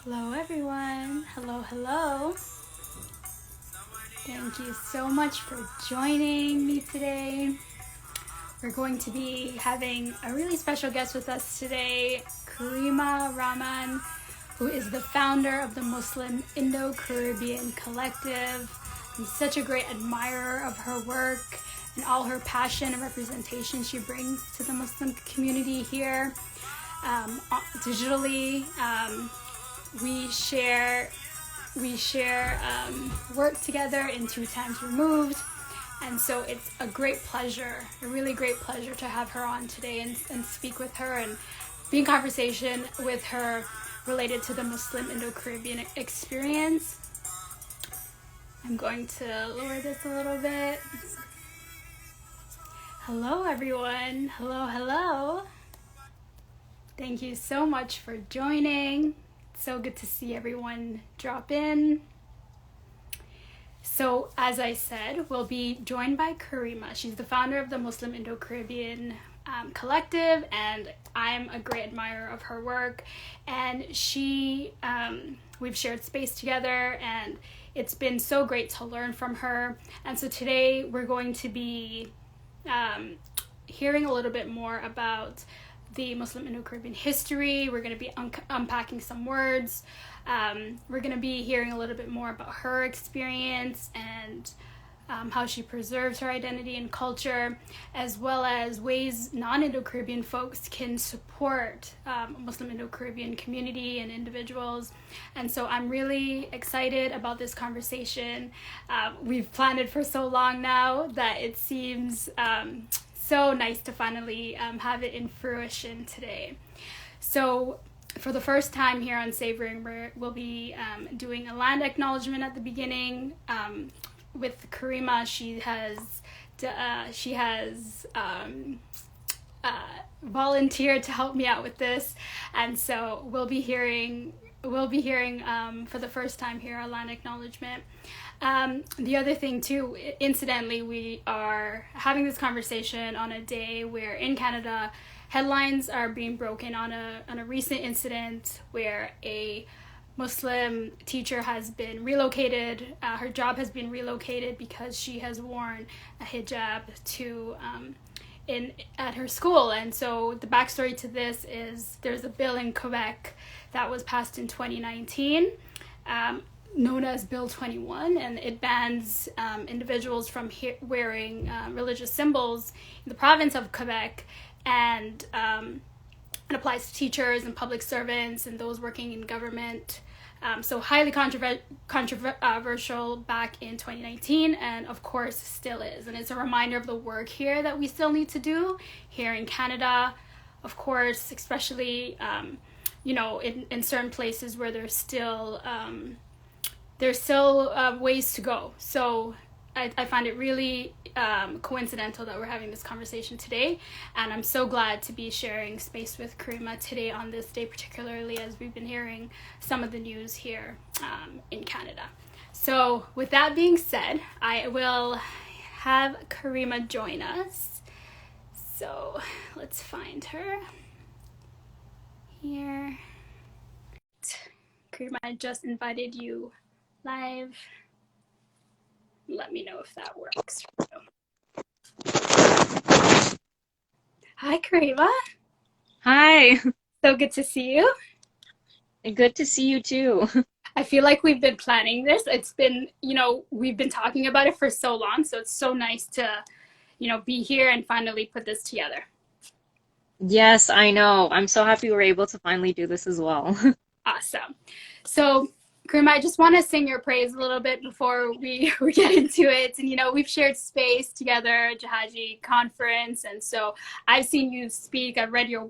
Hello, everyone. Hello, hello. Thank you so much for joining me today. We're going to be having a really special guest with us today, Karimah Rahman, who is the founder of the Muslim Indo-Caribbean Collective. I'm such a great admirer of her work and all her passion and representation she brings to the Muslim community here. Digitally, we share work together in Two Times Removed, and so it's a really great pleasure to have her on today and speak with her and be in conversation with her related to the Muslim Indo-Caribbean experience. I'm going to lower this a little bit. Hello, everyone. Hello, hello. Thank you so much for joining. So good to see everyone drop in. So, as I said, we'll be joined by Karimah. She's the founder of the Muslim Indo-Caribbean Collective, and I'm a great admirer of her work. And we've shared space together, and it's been so great to learn from her. And so today we're going to be hearing a little bit more about the Muslim Indo-Caribbean history. We're going to be unpacking some words. We're going to be hearing a little bit more about her experience and how she preserves her identity and culture, as well as ways non-Indo-Caribbean folks can support Muslim Indo-Caribbean community and individuals. And so I'm really excited about this conversation. We've planned it for so long now that it seems so nice to finally have it in fruition today. So for the first time here on Savouring, we'll be doing a land acknowledgement at the beginning. With Karimah, she has volunteered to help me out with this, and so we'll be hearing for the first time here a land acknowledgement. The other thing too, incidentally, we are having this conversation on a day where in Canada headlines are being broken on a recent incident where a Muslim teacher has been relocated. Her job has been relocated because she has worn a hijab at her school. And so the backstory to this is there's a bill in Quebec that was passed in 2019. Known as Bill 21, and it bans individuals from wearing religious symbols in the province of Quebec, and it applies to teachers and public servants and those working in government. So highly controversial back in 2019, and of course still is. And it's a reminder of the work here that we still need to do here in Canada, of course, especially in certain places where there's still ways to go. So I find it really coincidental that we're having this conversation today, and I'm so glad to be sharing space with Karimah today on this day, particularly as we've been hearing some of the news here in Canada. So with that being said, I will have Karimah join us. So let's find her here. Karimah, I just invited you live. Let me know if that works for you. Hi, Karimah. Hi. So good to see you. Good to see you too. I feel like we've been planning this. It's been, we've been talking about it for so long. So it's so nice to, be here and finally put this together. Yes, I know. I'm so happy we're able to finally do this as well. Awesome. So Karimah, I just want to sing your praise a little bit before we get into it. And, we've shared space together, Jahaji Conference. And so I've seen you speak. I've read your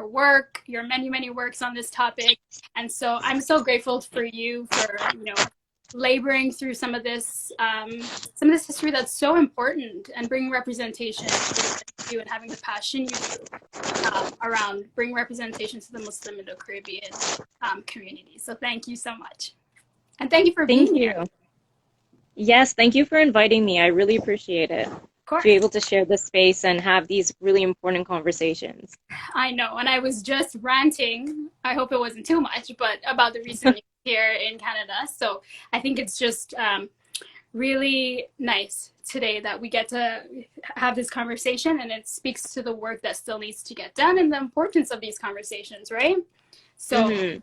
work, your many works on this topic. And so I'm so grateful for you for, laboring through some of this history that's so important and bringing representation to you and having the passion you do around bringing representation to the Muslim Indo-Caribbean community. So thank you so much. And thank you for being here. Yes, thank you for inviting me. I really appreciate it. Of to be able to share this space and have these really important conversations. I know, and I was just ranting, I hope it wasn't too much, but about the recent news here in Canada. So I think it's just really nice today that we get to have this conversation, and it speaks to the work that still needs to get done and the importance of these conversations, right? So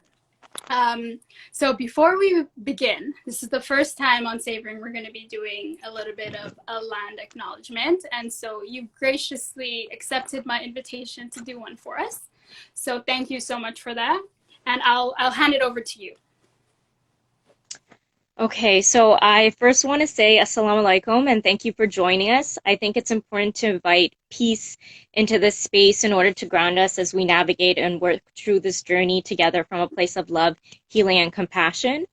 so before we begin, this is the first time on Savoring we're going to be doing a little bit of a land acknowledgement, and so you graciously accepted my invitation to do one for us. So thank you so much for that, and I'll hand it over to you. Okay, so I first want to say Assalamu alaikum and thank you for joining us. I think it's important to invite peace into this space in order to ground us as we navigate and work through this journey together from a place of love, healing, and compassion.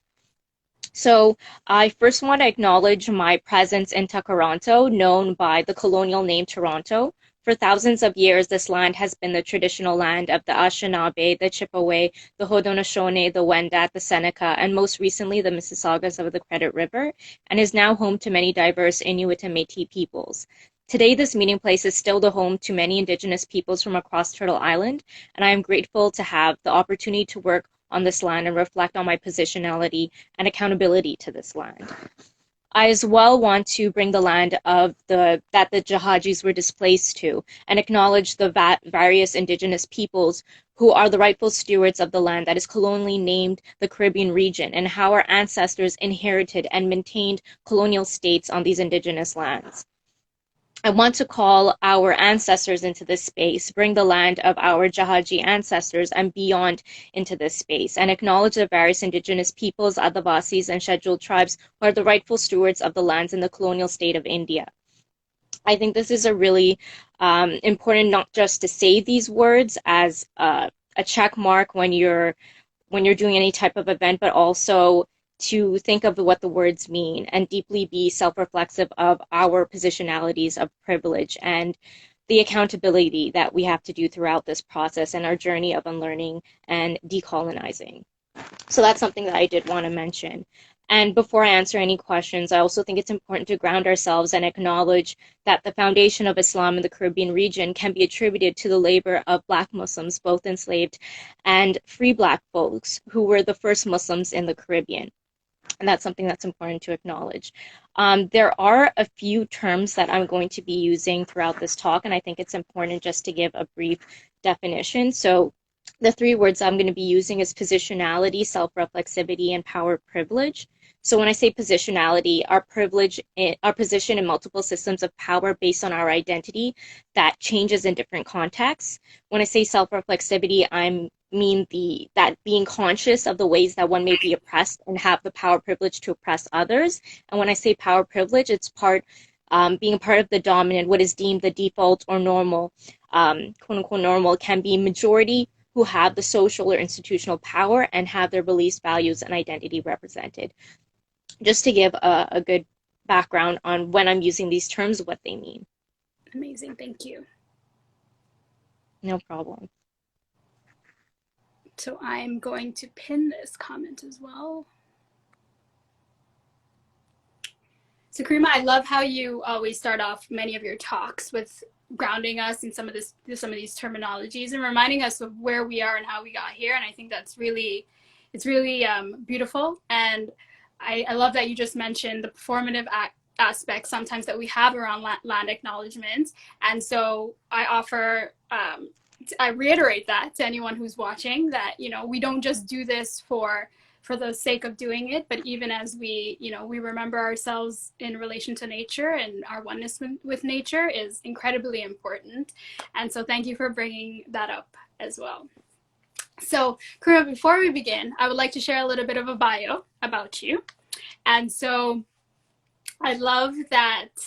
So I first want to acknowledge my presence in Toronto, known by the colonial name Toronto. For thousands of years, this land has been the traditional land of the Anishinaabe, the Chippewa, the Haudenosaunee, the Wendat, the Seneca, and most recently the Mississaugas of the Credit River, and is now home to many diverse Inuit and Métis peoples. Today, this meeting place is still the home to many Indigenous peoples from across Turtle Island, and I am grateful to have the opportunity to work on this land and reflect on my positionality and accountability to this land. I as well want to bring the land of that the Jahajis were displaced to and acknowledge the various Indigenous peoples who are the rightful stewards of the land that is colonially named the Caribbean region, and how our ancestors inherited and maintained colonial states on these Indigenous lands. I want to call our ancestors into this space, bring the land of our Jahaji ancestors and beyond into this space, and acknowledge the various Indigenous peoples, Adivasis, and scheduled tribes who are the rightful stewards of the lands in the colonial state of India. I think this is a really important, not just to say these words as a check mark when you're doing any type of event, but also to think of what the words mean and deeply be self-reflexive of our positionalities of privilege and the accountability that we have to do throughout this process and our journey of unlearning and decolonizing. So that's something that I did want to mention. And before I answer any questions, I also think it's important to ground ourselves and acknowledge that the foundation of Islam in the Caribbean region can be attributed to the labor of Black Muslims, both enslaved and free Black folks, who were the first Muslims in the Caribbean. And that's something that's important to acknowledge. There are a few terms that I'm going to be using throughout this talk, and I think it's important just to give a brief definition. So the three words I'm going to be using is positionality, self-reflexivity, and power privilege. So when I say positionality, our position in multiple systems of power based on our identity that changes in different contexts. When I say self-reflexivity, I mean that being conscious of the ways that one may be oppressed and have the power privilege to oppress others. And when I say power privilege, it's being a part of the dominant, what is deemed the default or normal, quote unquote normal, can be majority who have the social or institutional power and have their beliefs, values, and identity represented. Just to give a good background on when I'm using these terms, what they mean. Amazing, thank you. No problem. So I'm going to pin this comment as well. So Karimah, I love how you always start off many of your talks with grounding us in some of these terminologies and reminding us of where we are and how we got here. And I think that's really, it's really beautiful. And I love that you just mentioned the performative aspects sometimes that we have around land acknowledgements. And so I reiterate that to anyone who's watching, that, you know, we don't just do this for the sake of doing it, but even as we, you know, we remember ourselves in relation to nature, and our oneness with nature is incredibly important. And so thank you for bringing that up as well. So Karimah, before we begin, I would like to share a little bit of a bio about you. And so I love that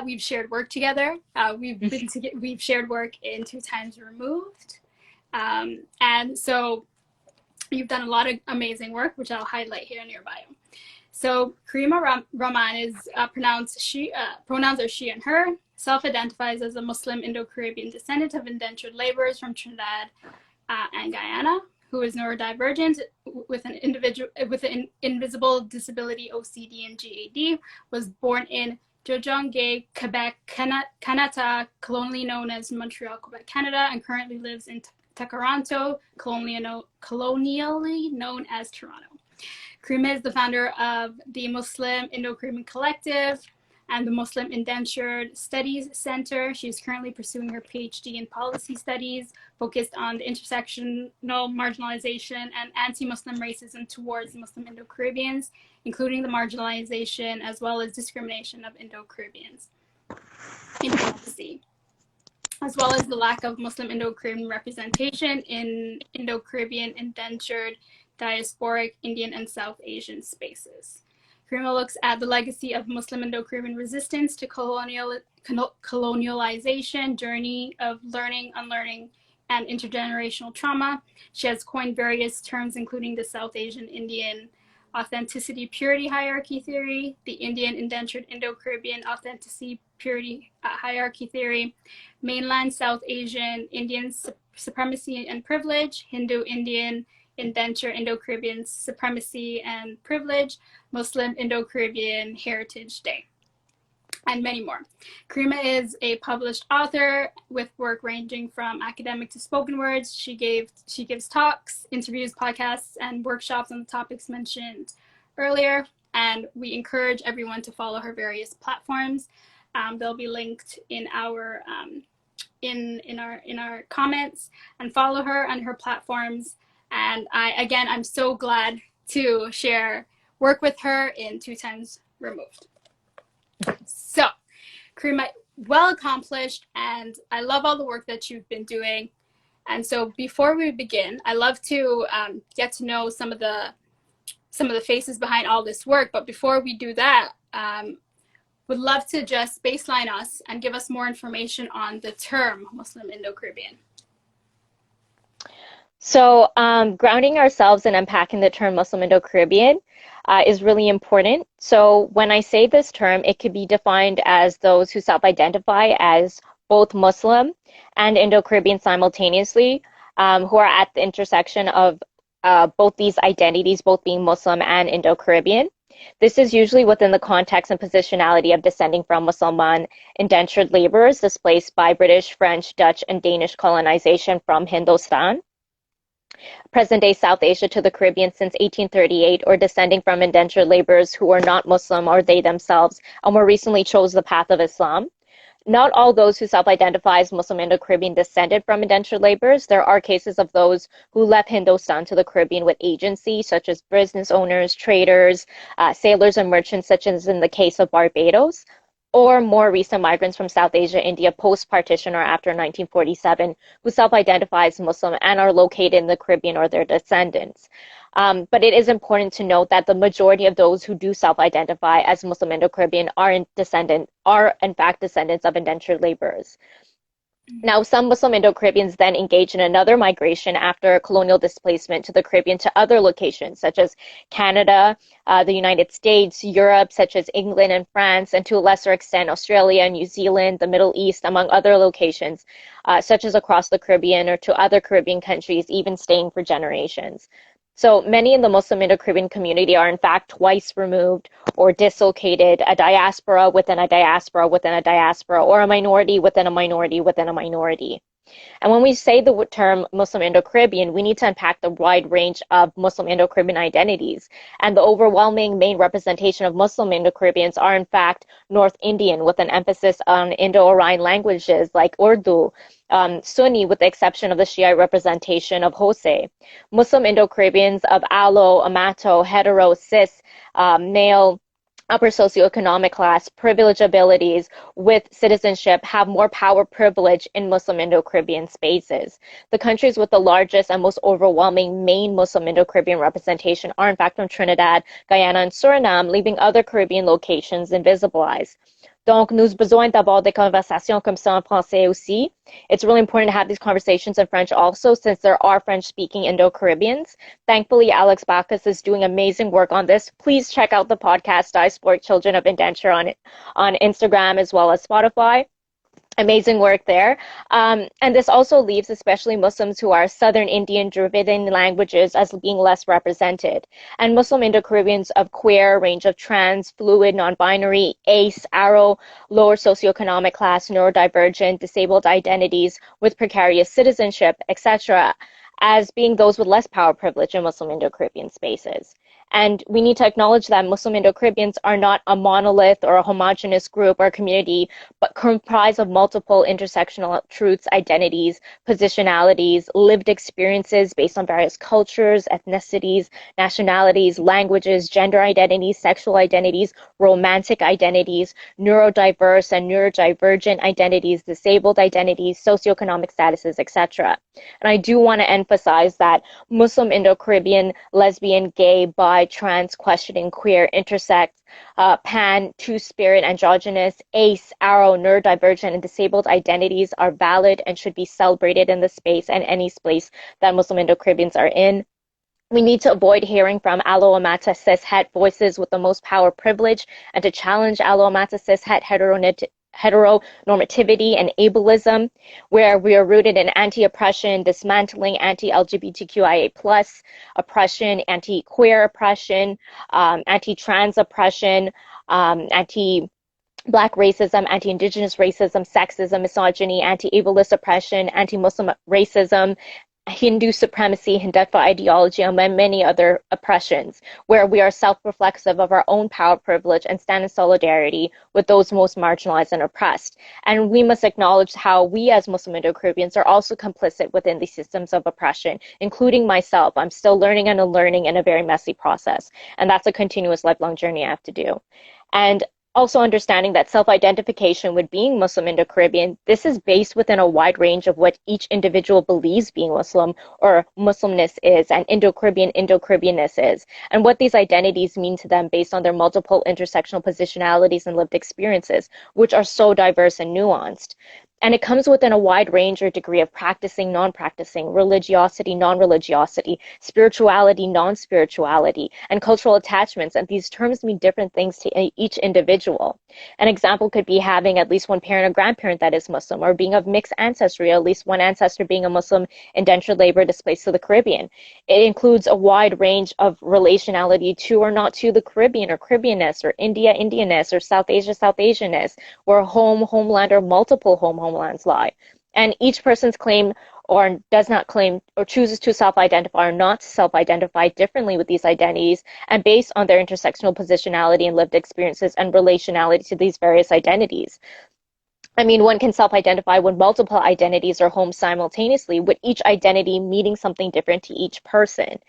we've shared work together. We've shared work in Two Times Removed. And so you've done a lot of amazing work, which I'll highlight here in your bio. So Karimah Rahman is pronouns are she and her, self-identifies as a Muslim Indo-Caribbean descendant of indentured laborers from Trinidad and Guyana, who is neurodivergent with an invisible disability, OCD and GAD, was born in Jojongay, Quebec, Canada, colonially known as Montreal, Quebec, Canada, and currently lives in Takaranto, colonially known as Toronto. Karimah is the founder of the Muslim Indo-Caribbean Collective and the Muslim Indentured Studies Center. She is currently pursuing her PhD in policy studies focused on the intersectional marginalization and anti-Muslim racism towards Muslim Indo-Caribbeans, including the marginalization as well as discrimination of Indo-Caribbeans in policy, as well as the lack of Muslim Indo-Caribbean representation in Indo-Caribbean indentured diasporic Indian and South Asian spaces. Karimah looks at the legacy of Muslim Indo-Caribbean resistance to colonialization, journey of learning, unlearning, and intergenerational trauma. She has coined various terms, including the South Asian Indian authenticity purity hierarchy theory, the Indian indentured Indo-Caribbean authenticity purity hierarchy theory, mainland South Asian Indian supremacy and privilege, Hindu Indian indenture Indo-Caribbean supremacy and privilege, Muslim Indo-Caribbean Heritage Day, and many more. Karimah is a published author with work ranging from academic to spoken words. She gives talks, interviews, podcasts, and workshops on the topics mentioned earlier, and we encourage everyone to follow her various platforms. They'll be linked in our in our comments, and follow her on her platforms. And I'm so glad to share work with her in Two Times Removed. So, Karimah, well accomplished, and I love all the work that you've been doing. And so, before we begin, I love to get to know some of the faces behind all this work. But before we do that, would love to just baseline us and give us more information on the term Muslim Indo-Caribbean. So grounding ourselves and unpacking the term Muslim Indo-Caribbean is really important. So when I say this term, it could be defined as those who self-identify as both Muslim and Indo-Caribbean simultaneously, who are at the intersection of both these identities, both being Muslim and Indo-Caribbean. This is usually within the context and positionality of descending from Muslim indentured laborers displaced by British, French, Dutch, and Danish colonization from Hindustan, present-day South Asia to the Caribbean since 1838, or descending from indentured laborers who were not Muslim or they themselves, and more recently chose the path of Islam. Not all those who self-identify as Muslim Indo-Caribbean descended from indentured laborers. There are cases of those who left Hindustan to the Caribbean with agency, such as business owners, traders, sailors, and merchants, such as in the case of Barbados, or more recent migrants from South Asia, India, post-partition or after 1947, who self-identify as Muslim and are located in the Caribbean or their descendants. But it is important to note that the majority of those who do self-identify as Muslim Indo-Caribbean are in fact descendants of indentured laborers. Now, some Muslim Indo-Caribbeans then engage in another migration after colonial displacement to the Caribbean to other locations, such as Canada, the United States, Europe, such as England and France, and to a lesser extent, Australia, New Zealand, the Middle East, among other locations, such as across the Caribbean or to other Caribbean countries, even staying for generations. So many in the Muslim Indo-Caribbean community are in fact twice removed or dislocated, a diaspora within a diaspora within a diaspora, or a minority within a minority within a minority. And when we say the term Muslim Indo-Caribbean, we need to unpack the wide range of Muslim Indo-Caribbean identities. And the overwhelming main representation of Muslim Indo-Caribbeans are in fact North Indian, with an emphasis on Indo-Aryan languages like Urdu, Sunni, with the exception of the Shiite representation of Hosei. Muslim Indo-Caribbeans of Allo, Amato, hetero, cis, male, upper socioeconomic class, privilege abilities with citizenship have more power privilege in Muslim Indo-Caribbean spaces. The countries with the largest and most overwhelming main Muslim Indo-Caribbean representation are in fact from Trinidad, Guyana, and Suriname, leaving other Caribbean locations invisibilized. Donc, nous besoin d'abord des conversations comme ça en français aussi. It's really important to have these conversations in French also, since there are French-speaking Indo-Caribbeans. Thankfully, Alex Bacchus is doing amazing work on this. Please check out the podcast Diasporic Children of Indenture on Instagram as well as Spotify. Amazing work there. And this also leaves especially Muslims who are Southern Indian Dravidian languages as being less represented. And Muslim Indo-Caribbeans of queer, range of trans, fluid, non-binary, ACE, arrow, lower socioeconomic class, neurodivergent, disabled identities with precarious citizenship, etc., as being those with less power privilege in Muslim Indo-Caribbean spaces. And we need to acknowledge that Muslim Indo-Caribbeans are not a monolith or a homogenous group or community, but comprise of multiple intersectional truths, identities, positionalities, lived experiences based on various cultures, ethnicities, nationalities, languages, gender identities, sexual identities, romantic identities, neurodiverse and neurodivergent identities, disabled identities, socioeconomic statuses, etc. And I do want to emphasize that Muslim Indo-Caribbean, lesbian, gay, bi, trans, questioning, queer, intersex, pan, two-spirit, androgynous, ace, arrow, neurodivergent, and disabled identities are valid and should be celebrated in the space and any space that Muslim Indo-Caribbeans are in. We need to avoid hearing from allo-amata cis-het voices with the most power privilege and to challenge allo-amata cis-het heteronormativity and ableism, where we are rooted in anti-oppression, dismantling anti-LGBTQIA plus oppression, anti-queer oppression, anti-trans oppression, anti-Black racism, anti-Indigenous racism, sexism, misogyny, anti-ableist oppression, anti-Muslim racism, Hindu supremacy, Hindutva ideology, among many other oppressions, where we are self-reflexive of our own power privilege and stand in solidarity with those most marginalized and oppressed. And we must acknowledge how we as Muslim Indo-Caribbeans are also complicit within these systems of oppression, including myself. I'm still learning and unlearning in a very messy process. And that's a continuous lifelong journey I have to do. And also understanding that self-identification with being Muslim Indo-Caribbean, this is based within a wide range of what each individual believes being Muslim or Muslimness is, and Indo-Caribbeanness is, and what these identities mean to them based on their multiple intersectional positionalities and lived experiences, which are so diverse and nuanced. And it comes within a wide range or degree of practicing, non-practicing, religiosity, non-religiosity, spirituality, non-spirituality, and cultural attachments. And these terms mean different things to each individual. An example could be having at least one parent or grandparent that is Muslim, or being of mixed ancestry, at least one ancestor being a Muslim indentured labor displaced to the Caribbean. It includes a wide range of relationality to or not to the Caribbean or Caribbeanness, or India, Indianness, or South Asia, South Asianness, where home, homeland, or multiple homelands lie. And each person's claim or does not claim or chooses to self-identify or not to self-identify differently with these identities and based on their intersectional positionality and lived experiences and relationality to these various identities. I mean, one can self-identify with multiple identities or home simultaneously, with each identity meaning something different to each person.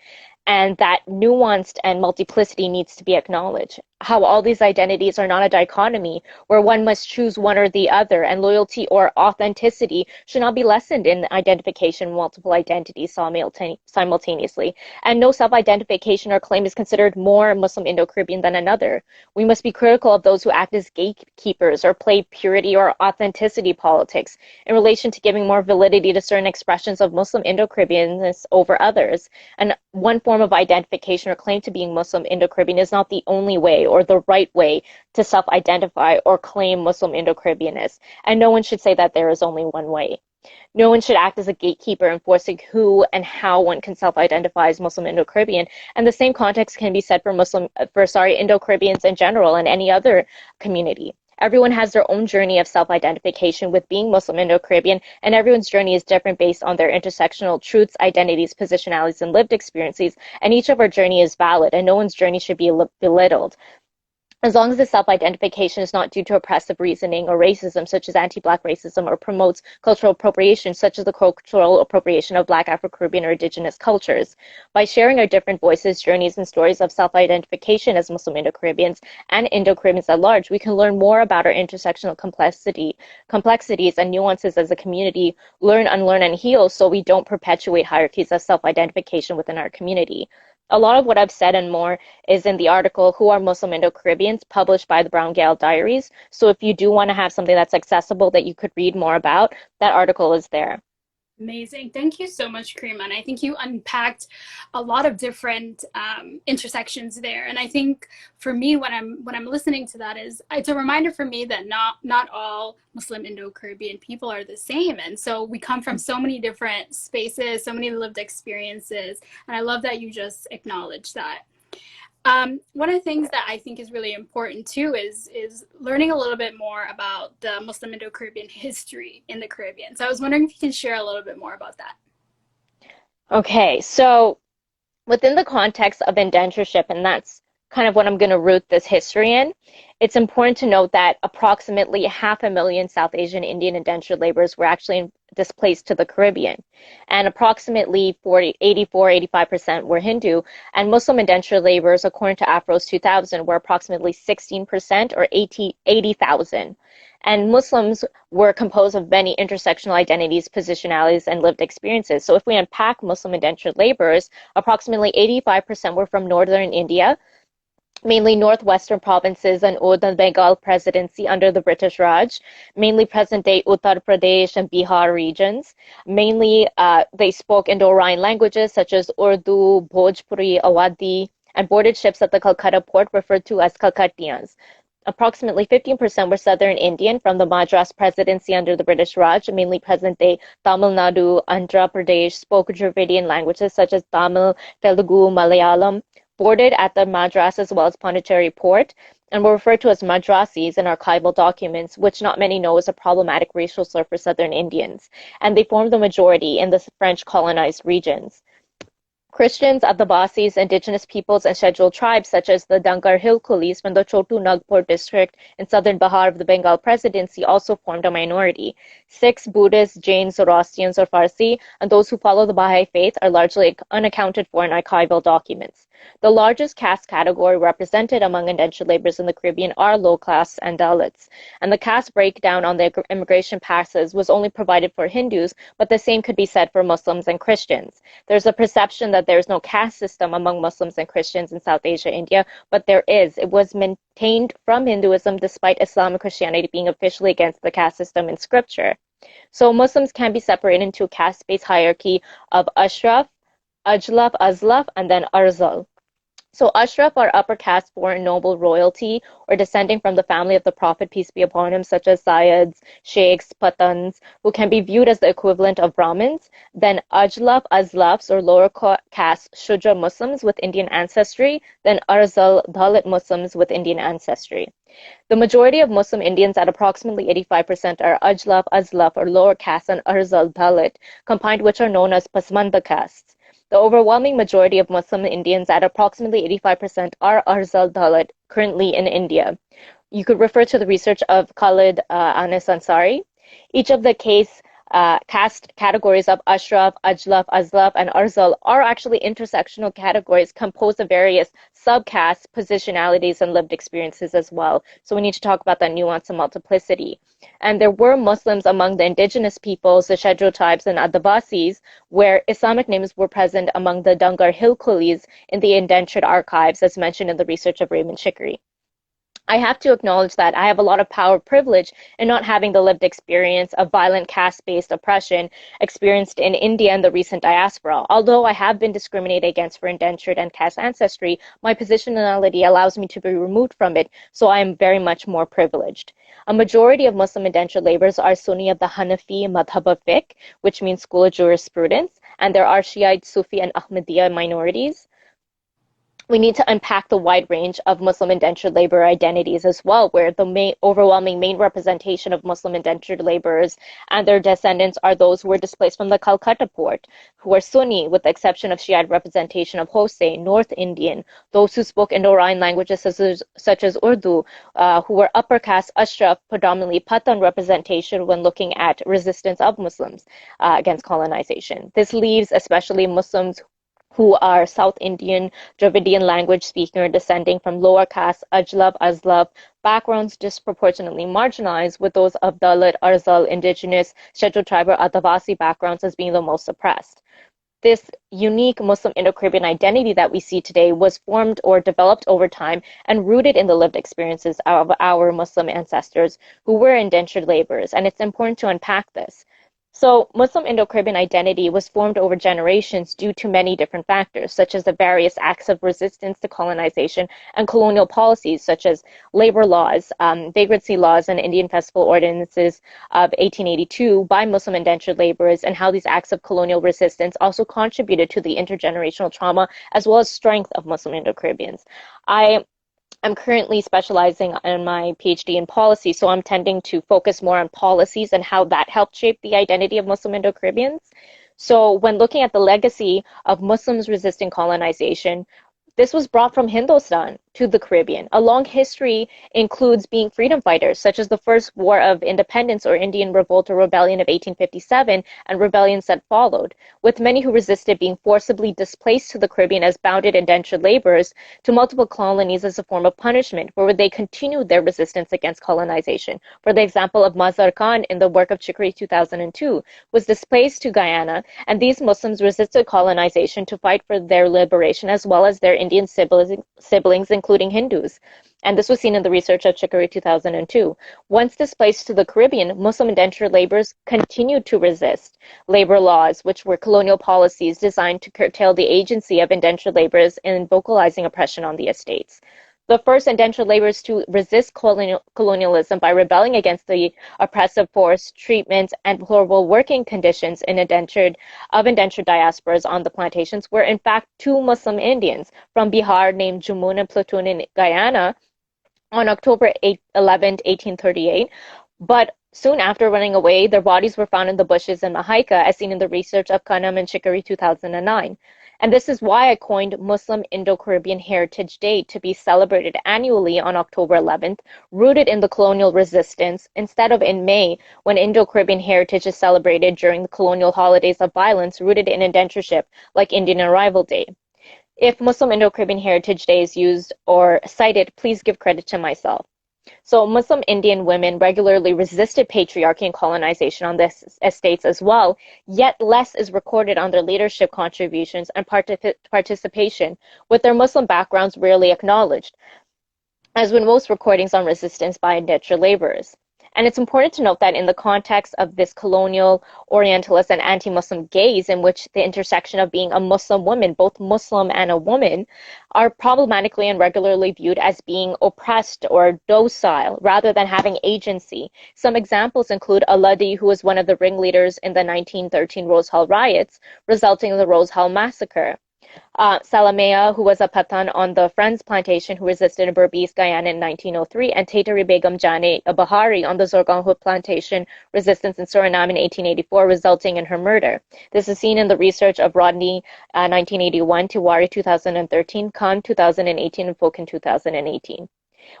And that nuanced and multiplicity needs to be acknowledged. How all these identities are not a dichotomy where one must choose one or the other, and loyalty or authenticity should not be lessened in identification of multiple identities simultaneously. And no self-identification or claim is considered more Muslim Indo-Caribbean than another. We must be critical of those who act as gatekeepers or play purity or authenticity politics in relation to giving more validity to certain expressions of Muslim Indo-Caribbeanness over others. And one form of identification or claim to being Muslim Indo-Caribbean is not the only way or the right way to self-identify or claim Muslim Indo-Caribbeanness. And no one should say that there is only one way. No one should act as a gatekeeper enforcing who and how one can self-identify as Muslim Indo-Caribbean. And the same context can be said for Indo-Caribbeans in general and any other community. Everyone has their own journey of self-identification with being Muslim Indo-Caribbean, and everyone's journey is different based on their intersectional truths, identities, positionalities, and lived experiences, and each of our journey is valid, and no one's journey should be belittled. As long as the self-identification is not due to oppressive reasoning or racism, such as anti-Black racism, or promotes cultural appropriation, such as the cultural appropriation of Black, Afro-Caribbean, or Indigenous cultures. By sharing our different voices, journeys, and stories of self-identification as Muslim Indo-Caribbeans and Indo-Caribbeans at large, we can learn more about our intersectional complexities and nuances as a community, learn, unlearn, and heal so we don't perpetuate hierarchies of self-identification within our community. A lot of what I've said and more is in the article, Who Are Muslim Indo-Caribbeans, published by the Brown Gale Diaries. So if you do want to have something that's accessible that you could read more about, that article is there. Amazing. Thank you so much, Karimah. And I think you unpacked a lot of different intersections there. And I think for me, when I'm listening to that, is it's a reminder for me that not all Muslim Indo-Caribbean people are the same. And so we come from so many different spaces, so many lived experiences. And I love that you just acknowledged that. One of the things that I think is really important too is learning a little bit more about the Muslim Indo-Caribbean history in the Caribbean. So I was wondering if you can share a little bit more about that. Okay, so within the context of indentureship, and that's kind of what I'm going to root this history in, it's important to note that approximately 500,000 South Asian Indian indentured laborers were actually displaced to the Caribbean, and approximately 85% were Hindu, and Muslim indentured laborers, according to Afro's 2000, were approximately 16% or 80,000. And Muslims were composed of many intersectional identities, positionalities, and lived experiences. So if we unpack Muslim indentured laborers, approximately 85% were from northern India, mainly northwestern provinces and the Bengal presidency under the British Raj, mainly present-day Uttar Pradesh and Bihar regions. Mainly, they spoke Indo-Aryan languages such as Urdu, Bhojpuri, Awadhi, and boarded ships at the Calcutta port referred to as Calcuttians. Approximately 15% were Southern Indian from the Madras presidency under the British Raj, mainly present-day Tamil Nadu, Andhra Pradesh, spoke Dravidian languages such as Tamil, Telugu, Malayalam, boarded at the Madras as well as Pondicherry port, and were referred to as Madrasis in archival documents, which not many know is a problematic racial slur for Southern Indians, and they formed the majority in the French colonized regions. Christians, Adivasis, indigenous peoples, and scheduled tribes such as the Dangar Hill Kulis from the Chotu Nagpur district in southern Bihar of the Bengal presidency also formed a minority. Sikhs, Buddhists, Jains, Zoroastrians, or Farsi, and those who follow the Baha'i faith are largely unaccounted for in archival documents. The largest caste category represented among indentured laborers in the Caribbean are low caste and Dalits, and the caste breakdown on the immigration passes was only provided for Hindus, but the same could be said for Muslims and Christians. There's a perception that there is no caste system among Muslims and Christians in South Asia, India, but there is. It was maintained from Hinduism despite Islamic Christianity being officially against the caste system in scripture. So Muslims can be separated into a caste-based hierarchy of Ashraf, Ajlaf, Azlaf, and then Arzal. So Ashraf are upper caste foreign noble royalty or descending from the family of the Prophet, peace be upon him, such as Sayyids, Sheikhs, Pathans, who can be viewed as the equivalent of Brahmins. Then Ajlaf, Azlafs or lower caste Shudra Muslims with Indian ancestry. Then Arzal, Dalit Muslims with Indian ancestry. The majority of Muslim Indians at approximately 85% are Ajlaf, Azlaf or lower caste and Arzal, Dalit, combined which are known as Pasmanda castes. The overwhelming majority of Muslim Indians at approximately 85% are Arzal Dalit currently in India. You could refer to the research of Khalid Anis Ansari. Each of the caste categories of Ashraf, Ajlaf, Azlaf, and Arzal are actually intersectional categories composed of various subcastes, positionalities, and lived experiences as well. So we need to talk about that nuance and multiplicity. And there were Muslims among the indigenous peoples, the scheduled tribes, and Adivasis, where Islamic names were present among the Dangar Hill Kulis in the indentured archives, as mentioned in the research of Rahman Shikri. I have to acknowledge that I have a lot of power privilege in not having the lived experience of violent caste-based oppression experienced in India and the recent diaspora. Although I have been discriminated against for indentured and caste ancestry, my positionality allows me to be removed from it, so I am very much more privileged. A majority of Muslim indentured laborers are Sunni of the Hanafi madhab of fiqh, which means school of jurisprudence, and there are Shiite, Sufi, and Ahmadiyya minorities. We need to unpack the wide range of Muslim indentured labor identities as well, where the overwhelming main representation of Muslim indentured laborers and their descendants are those who were displaced from the Calcutta port, who are Sunni, with the exception of Shiite representation of Hossain, North Indian, those who spoke Indo-Aryan languages such as Urdu, who were upper caste Ashraf, predominantly Pathan representation when looking at resistance of Muslims against colonization. This leaves especially Muslims who are South Indian, Dravidian language speaking or descending from lower caste, Ajlaf, Azlaf, backgrounds disproportionately marginalized, with those of Dalit, Arzal, indigenous, scheduled tribe or Adivasi backgrounds as being the most suppressed. This unique Muslim Indo-Caribbean identity that we see today was formed or developed over time and rooted in the lived experiences of our Muslim ancestors who were indentured laborers, and it's important to unpack this. So, Muslim Indo-Caribbean identity was formed over generations due to many different factors, such as the various acts of resistance to colonization and colonial policies, such as labor laws, vagrancy laws, and Indian festival ordinances of 1882 by Muslim indentured laborers, and how these acts of colonial resistance also contributed to the intergenerational trauma as well as strength of Muslim Indo-Caribbeans. I'm currently specializing in my PhD in policy, so I'm tending to focus more on policies and how that helped shape the identity of Muslim Indo-Caribbeans. So when looking at the legacy of Muslims resisting colonization, this was brought from Hindustan to the Caribbean. A long history includes being freedom fighters, such as the First War of Independence or Indian Revolt or Rebellion of 1857 and rebellions that followed, with many who resisted being forcibly displaced to the Caribbean as bounded indentured laborers to multiple colonies as a form of punishment, where they continued their resistance against colonization. For the example of Mazhar Khan in the work of Chicory 2002, was displaced to Guyana, and these Muslims resisted colonization to fight for their liberation as well as their Indian siblings, including Hindus. And this was seen in the research of Chicory 2002. Once displaced to the Caribbean, Muslim indentured laborers continued to resist labor laws, which were colonial policies designed to curtail the agency of indentured laborers in vocalizing oppression on the estates. The first indentured laborers to resist colonialism by rebelling against the oppressive forced treatment and horrible working conditions in indentured diasporas on the plantations were in fact two Muslim Indians from Bihar named Jumun and Platoon in Guyana on October 11, 1838. But soon after running away, their bodies were found in the bushes in Mahaica, as seen in the research of Karimah and Chicory 2009. And this is why I coined Muslim Indo-Caribbean Heritage Day to be celebrated annually on October 11th, rooted in the colonial resistance, instead of in May, when Indo-Caribbean heritage is celebrated during the colonial holidays of violence rooted in indentureship, like Indian Arrival Day. If Muslim Indo-Caribbean Heritage Day is used or cited, please give credit to myself. So Muslim Indian women regularly resisted patriarchy and colonization on the estates as well, yet less is recorded on their leadership contributions and participation, with their Muslim backgrounds rarely acknowledged, as with most recordings on resistance by indentured laborers. And it's important to note that in the context of this colonial, orientalist, and anti-Muslim gaze, in which the intersection of being a Muslim woman, both Muslim and a woman, are problematically and regularly viewed as being oppressed or docile, rather than having agency. Some examples include Aladi, who was one of the ringleaders in the 1913 Rose Hall riots, resulting in the Rose Hall massacre. Salamea, who was a Pathan on the Friends plantation who resisted in Berbice, Guyana in 1903, and Tatari Begum Jane Bahari on the Zorganhood plantation resistance in Suriname in 1884, resulting in her murder. This is seen in the research of Rodney 1981, Tiwari 2013, Khan 2018, and Fokin 2018.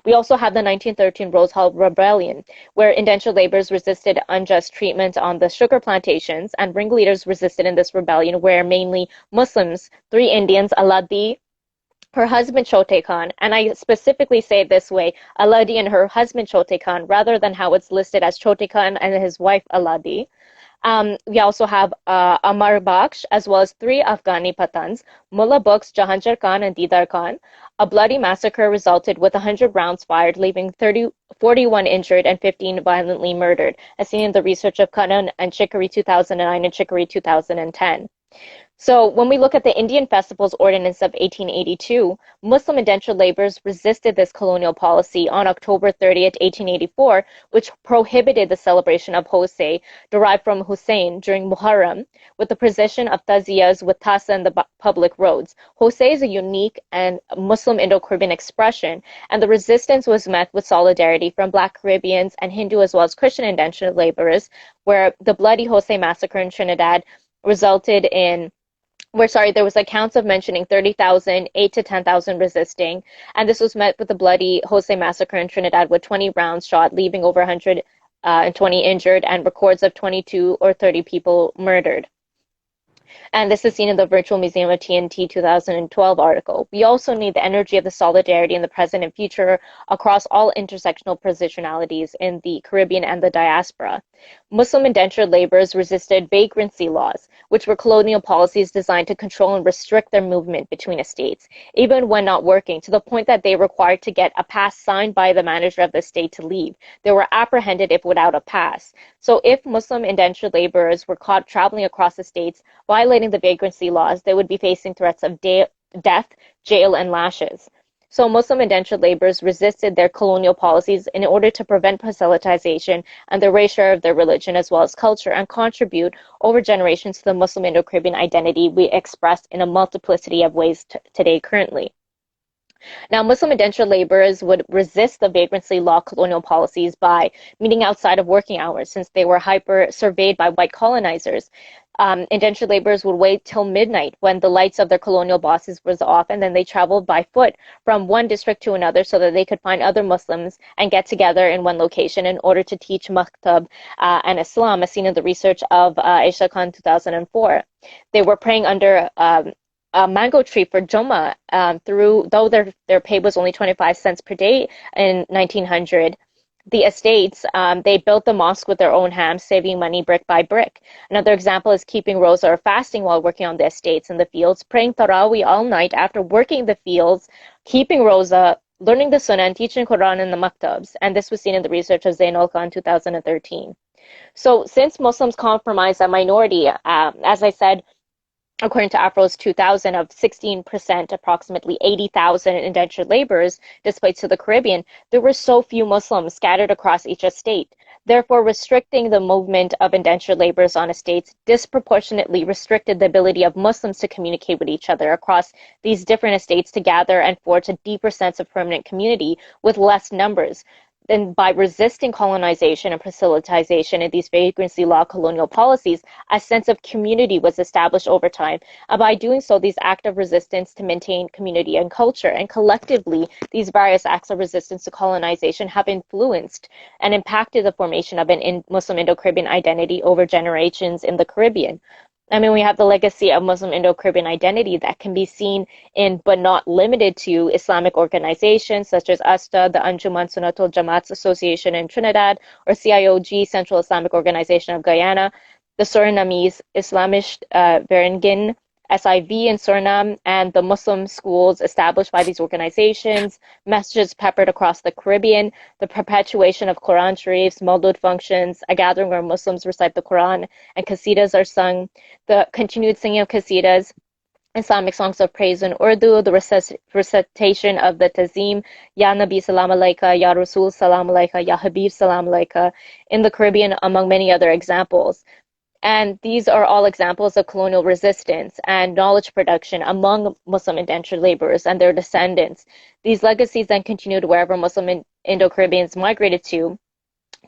We also have the 1913 Rose Hall Rebellion, where indentured laborers resisted unjust treatment on the sugar plantations, and ringleaders resisted in this rebellion were mainly Muslims, 3 Indians, Aladi, her husband Chote Khan, and I specifically say it this way, Aladi and her husband Chote Khan, rather than how it's listed as Chote Khan and his wife Aladi. We also have Amar Baksh, as well as 3 Afghani Pathans, Mullah Bux, Jahanjar Khan, and Didar Khan. A bloody massacre resulted with 100 rounds fired, leaving 41 injured and 15 violently murdered, as seen in the research of Kanan and Chicory 2009 and Chicory 2010. So when we look at the Indian Festivals Ordinance of 1882, Muslim indentured laborers resisted this colonial policy on October 30th, 1884, which prohibited the celebration of Hosay, derived from Hussein, during Muharram, with the precision of taziyas with tasa in the public roads. Hosay is a unique and Muslim Indo-Caribbean expression, and the resistance was met with solidarity from Black Caribbeans and Hindu as well as Christian indentured laborers, where the bloody Hosay massacre in Trinidad resulted in there was accounts of mentioning 30,000, 8 to 10,000 resisting, and this was met with the bloody Jose massacre in Trinidad with 20 rounds shot, leaving over 120 injured, and records of 22 or 30 people murdered. And this is seen in the Virtual Museum of TNT 2012 article. We also need the energy of the solidarity in the present and future across all intersectional positionalities in the Caribbean and the diaspora. Muslim indentured laborers resisted vagrancy laws, which were colonial policies designed to control and restrict their movement between estates, even when not working, to the point that they required to get a pass signed by the manager of the estate to leave. They were apprehended if without a pass. So if Muslim indentured laborers were caught traveling across the states, violating the vagrancy laws, they would be facing threats of death, jail, and lashes. So Muslim indentured laborers resisted their colonial policies in order to prevent proselytization and the erasure of their religion as well as culture and contribute over generations to the Muslim Indo-Caribbean identity we express in a multiplicity of ways today currently. Now, Muslim indentured laborers would resist the vagrancy law colonial policies by meeting outside of working hours since they were hyper-surveyed by white colonizers. Indentured laborers would wait till midnight when the lights of their colonial bosses was off, and then they traveled by foot from one district to another so that they could find other Muslims and get together in one location in order to teach maktab and Islam, as seen in the research of Aisha Khan 2004. They were praying under a mango tree for Jummah though their pay was only 25 cents per day in 1900. The estates, they built the mosque with their own hands, saving money brick by brick. Another example is keeping rosa or fasting while working on the estates in the fields, praying Taraweeh all night after working the fields, keeping rosa, learning the Sunnah, and teaching Quran in the maktabs. And this was seen in the research of Zainul Khan 2013. So since Muslims comprise a minority, as I said, according to Afro's 2000, of 16%, approximately 80,000 indentured laborers displaced to the Caribbean, there were so few Muslims scattered across each estate. Therefore, restricting the movement of indentured laborers on estates disproportionately restricted the ability of Muslims to communicate with each other across these different estates to gather and forge a deeper sense of permanent community with less numbers. Then by resisting colonization and proselytization in these vagrancy law colonial policies, a sense of community was established over time. And by doing so, these acts of resistance to maintain community and culture, and collectively, these various acts of resistance to colonization have influenced and impacted the formation of an Muslim Indo-Caribbean identity over generations in the Caribbean. I mean, we have the legacy of Muslim Indo-Caribbean identity that can be seen in, but not limited to, Islamic organizations such as USTA, the Anjuman Sunatul Jamaats Association in Trinidad, or CIOG, Central Islamic Organization of Guyana, the Surinamese Islamist Vereniging, SIV in Suriname, and the Muslim schools established by these organizations, messages peppered across the Caribbean, the perpetuation of Quran Sharifs, Maulud functions, a gathering where Muslims recite the Quran and qasidas are sung, the continued singing of qasidas, Islamic songs of praise in Urdu, the recitation of the Tazim, Ya Nabi Salam Alaika, Ya Rasul Salam Alaika, Ya Habib Salam Alaika, in the Caribbean, among many other examples. And these are all examples of colonial resistance and knowledge production among Muslim indentured laborers and their descendants. These legacies then continued wherever Muslim Indo-Caribbeans migrated to.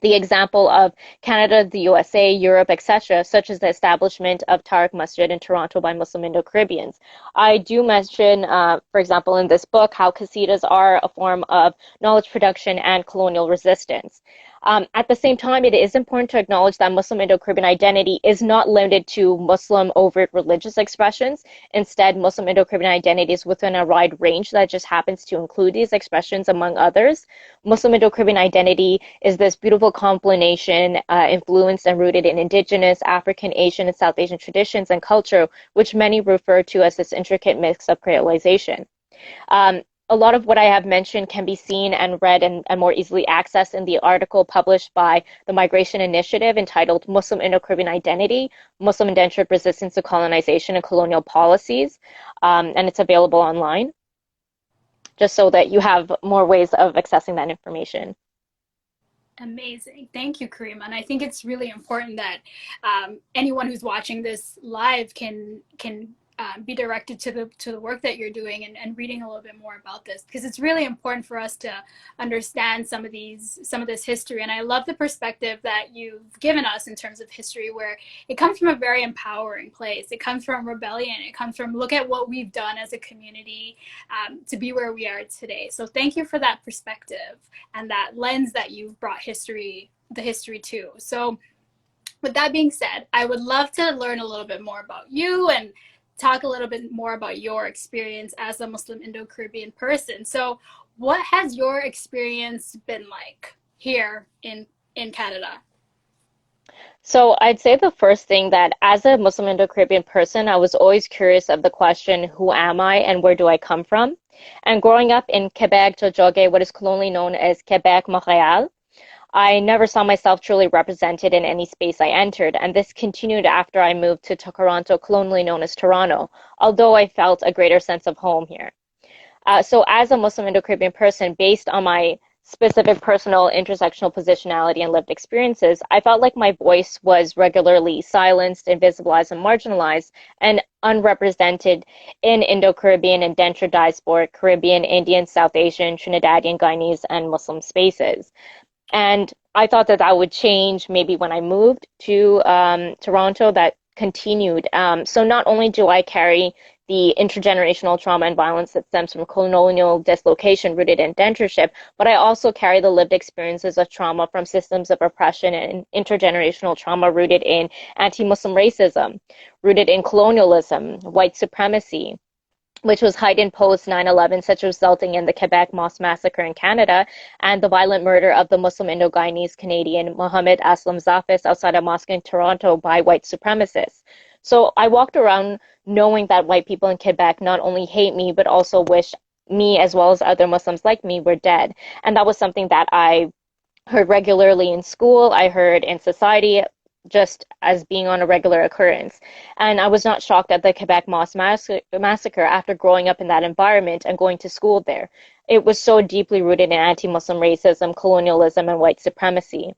The example of Canada, the USA, Europe, etc., such as the establishment of Tariq Masjid in Toronto by Muslim Indo-Caribbeans. I do mention, for example, in this book, how qasidas are a form of knowledge production and colonial resistance. At the same time, it is important to acknowledge that Muslim Indo-Caribbean identity is not limited to Muslim overt religious expressions. Instead, Muslim Indo-Caribbean identity is within a wide range that just happens to include these expressions, among others. Muslim Indo-Caribbean identity is this beautiful combination influenced and rooted in indigenous, African, Asian, and South Asian traditions and culture, which many refer to as this intricate mix of creolization. A lot of what I have mentioned can be seen and read and more easily accessed in the article published by the Migration Initiative entitled Muslim Indo-Caribbean Identity, Muslim Indentured Resistance to Colonization and Colonial Policies, and it's available online, just so that you have more ways of accessing that information. Amazing. Thank you, Karimah. And I think it's really important that anyone who's watching this live can be directed to the work that you're doing and reading a little bit more about this, because it's really important for us to understand some of this history. And I love the perspective that you've given us in terms of history, where it comes from a very empowering place. It comes from rebellion. It comes from, look at what we've done as a community to be where we are today. So thank you for that perspective and that lens that you've brought the history to. So with that being said, I would love to learn a little bit more about you and talk a little bit more about your experience as a Muslim Indo-Caribbean person. So, what has your experience been like here in Canada? So I'd say the first thing that as a Muslim Indo-Caribbean person, I was always curious of the question, who am I and where do I come from? And growing up in Quebec, Jojoge, what is colonially known as Quebec, Montreal, I never saw myself truly represented in any space I entered, and this continued after I moved to Toronto, colonially known as Toronto, although I felt a greater sense of home here. So as a Muslim Indo-Caribbean person, based on my specific personal intersectional positionality and lived experiences, I felt like my voice was regularly silenced, invisibilized, and marginalized, and unrepresented in Indo-Caribbean and indentured diasporic Caribbean, Indian, South Asian, Trinidadian, Guyanese, and Muslim spaces. And I thought that that would change maybe when I moved to Toronto, that continued. So not only do I carry the intergenerational trauma and violence that stems from colonial dislocation rooted in indentureship, but I also carry the lived experiences of trauma from systems of oppression and intergenerational trauma rooted in anti-Muslim racism, rooted in colonialism, white supremacy, which was heightened post 9/11, such resulting in the Quebec mosque massacre in Canada and the violent murder of the Muslim Indo-Guyanese Canadian Mohammed Aslam Zafis outside a mosque in Toronto by white supremacists. So I walked around knowing that white people in Quebec not only hate me, but also wish me, as well as other Muslims like me, were dead. And that was something that I heard regularly in school, I heard in society, just as being on a regular occurrence. And I was not shocked at the Quebec massacre after growing up in that environment and going to school there. It was so deeply rooted in anti-Muslim racism, colonialism, and white supremacy.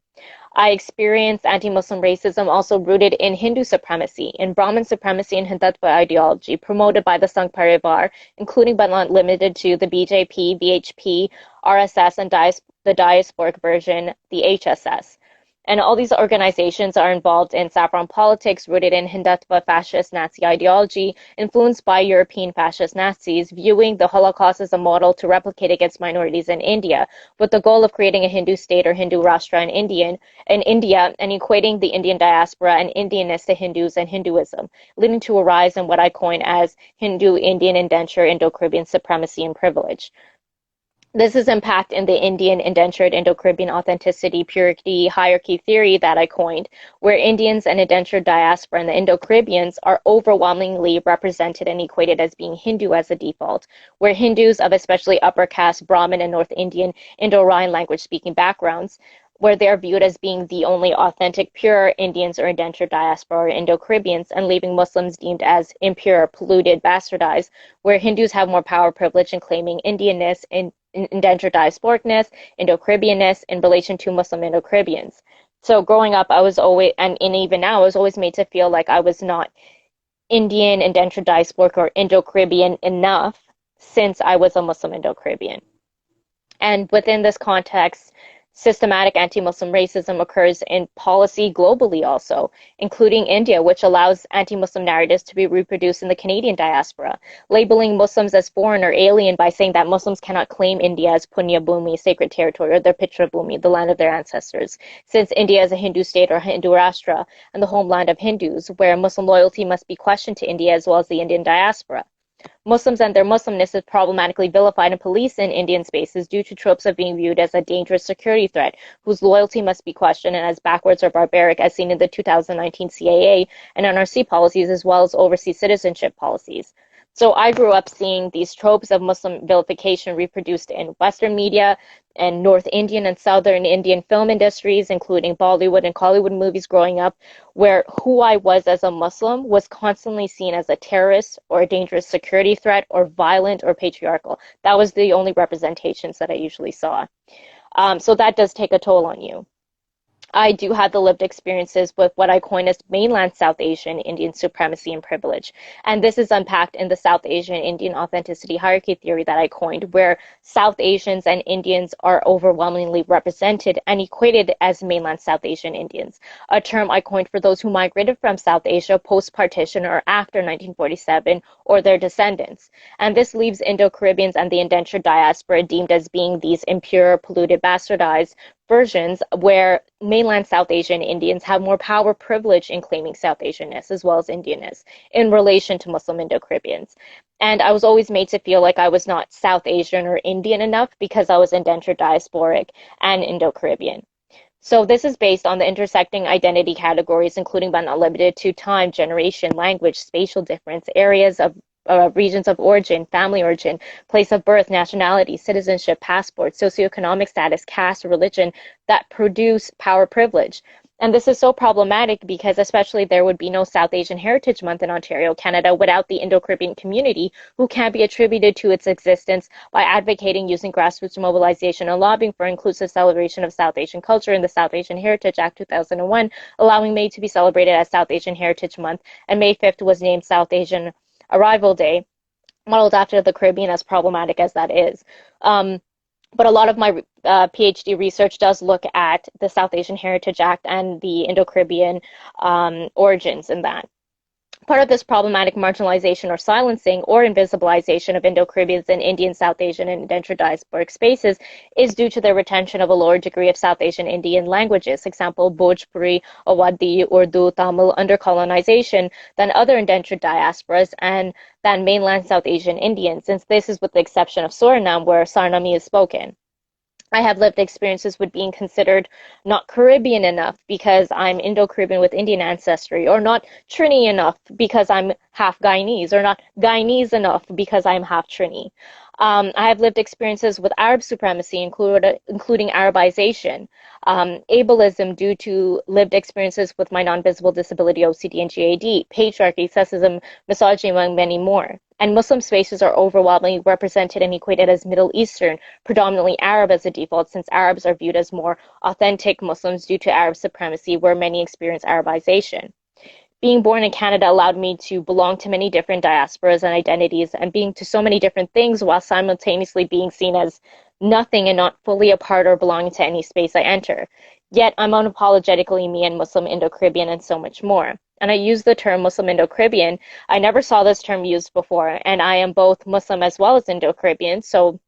I experienced anti-Muslim racism also rooted in Hindu supremacy, in Brahmin supremacy and Hindutva ideology promoted by the Sangh Parivar, including but not limited to the BJP, BHP, RSS, and the diasporic version, the HSS. And all these organizations are involved in saffron politics rooted in Hindutva fascist Nazi ideology, influenced by European fascist Nazis, viewing the Holocaust as a model to replicate against minorities in India, with the goal of creating a Hindu state or Hindu Rashtra in India, and equating the Indian diaspora and Indianness to Hindus and Hinduism, leading to a rise in what I coin as Hindu-Indian indenture Indo-Caribbean supremacy and privilege. This is impact in the Indian indentured Indo-Caribbean authenticity purity hierarchy theory that I coined, where Indians and indentured diaspora and the Indo-Caribbeans are overwhelmingly represented and equated as being Hindu as a default, where Hindus of especially upper caste Brahmin and North Indian Indo-Aryan language speaking backgrounds, where they are viewed as being the only authentic pure Indians or indentured diaspora or Indo-Caribbeans, and leaving Muslims deemed as impure, polluted, bastardized, where Hindus have more power, privilege in claiming Indianness and indentured diasporicness, Indo-Caribbeanness in relation to Muslim Indo-Caribbeans. So growing up, I was always, and even now, I was always made to feel like I was not Indian, indentured diasporic, or Indo-Caribbean enough since I was a Muslim Indo-Caribbean. And within this context, systematic anti-Muslim racism occurs in policy globally also, including India, which allows anti-Muslim narratives to be reproduced in the Canadian diaspora, labeling Muslims as foreign or alien by saying that Muslims cannot claim India as Punya Bhumi, sacred territory, or their Pitra Bhumi, the land of their ancestors, since India is a Hindu state or Hindu Rashtra and the homeland of Hindus, where Muslim loyalty must be questioned to India as well as the Indian diaspora. Muslims and their Muslimness is problematically vilified and policed in Indian spaces due to tropes of being viewed as a dangerous security threat, whose loyalty must be questioned, and as backwards or barbaric, as seen in the 2019 CAA and NRC policies, as well as overseas citizenship policies. So I grew up seeing these tropes of Muslim vilification reproduced in Western media and North Indian and Southern Indian film industries, including Bollywood and Hollywood movies growing up, where who I was as a Muslim was constantly seen as a terrorist or a dangerous security threat or violent or patriarchal. That was the only representations that I usually saw. So that does take a toll on you. I do have the lived experiences with what I coin as mainland South Asian Indian supremacy and privilege. And this is unpacked in the South Asian Indian authenticity hierarchy theory that I coined, where South Asians and Indians are overwhelmingly represented and equated as mainland South Asian Indians, a term I coined for those who migrated from South Asia post-partition or after 1947 or their descendants. And this leaves Indo-Caribbeans and the indentured diaspora deemed as being these impure, polluted, bastardized, versions where mainland South Asian Indians have more power privilege in claiming South Asianness as well as Indianness in relation to Muslim Indo-Caribbeans. And I was always made to feel like I was not South Asian or Indian enough because I was indentured diasporic and Indo-Caribbean. So this is based on the intersecting identity categories, including but not limited to time, generation, language, spatial difference, areas of regions of origin, family origin, place of birth, nationality, citizenship, passport, socioeconomic status, caste, religion that produce power privilege. And this is so problematic because especially there would be no South Asian Heritage Month in Ontario, Canada without the Indo-Caribbean community who can be attributed to its existence by advocating using grassroots mobilization and lobbying for inclusive celebration of South Asian culture in the South Asian Heritage Act 2001, allowing May to be celebrated as South Asian Heritage Month, and May 5th was named South Asian Arrival Day, modeled after the Caribbean, as problematic as that is. But a lot of my PhD research does look at the South Asian Heritage Act and the Indo-Caribbean origins in that. Part of this problematic marginalization or silencing or invisibilization of Indo-Caribbeans in Indian, South Asian, and indentured diasporic spaces is due to the retention of a lower degree of South Asian Indian languages, example, Bhojpuri, Awadhi, Urdu, Tamil, under colonization, than other indentured diasporas and than mainland South Asian Indians, since this is with the exception of Suriname, where Sarnami is spoken. I have lived experiences with being considered not Caribbean enough because I'm Indo-Caribbean with Indian ancestry, or not Trini enough because I'm half Guyanese, or not Guyanese enough because I'm half Trini. I have lived experiences with Arab supremacy, including Arabization, ableism due to lived experiences with my non-visible disability, OCD, and GAD, patriarchy, sexism, misogyny, among many more. And Muslim spaces are overwhelmingly represented and equated as Middle Eastern, predominantly Arab as a default, since Arabs are viewed as more authentic Muslims due to Arab supremacy, where many experience Arabization. Being born in Canada allowed me to belong to many different diasporas and identities and being to so many different things while simultaneously being seen as nothing and not fully a part or belonging to any space I enter. Yet I'm unapologetically me and Muslim Indo-Caribbean and so much more. And I use the term Muslim Indo-Caribbean. I never saw this term used before, and I am both Muslim as well as Indo-Caribbean, so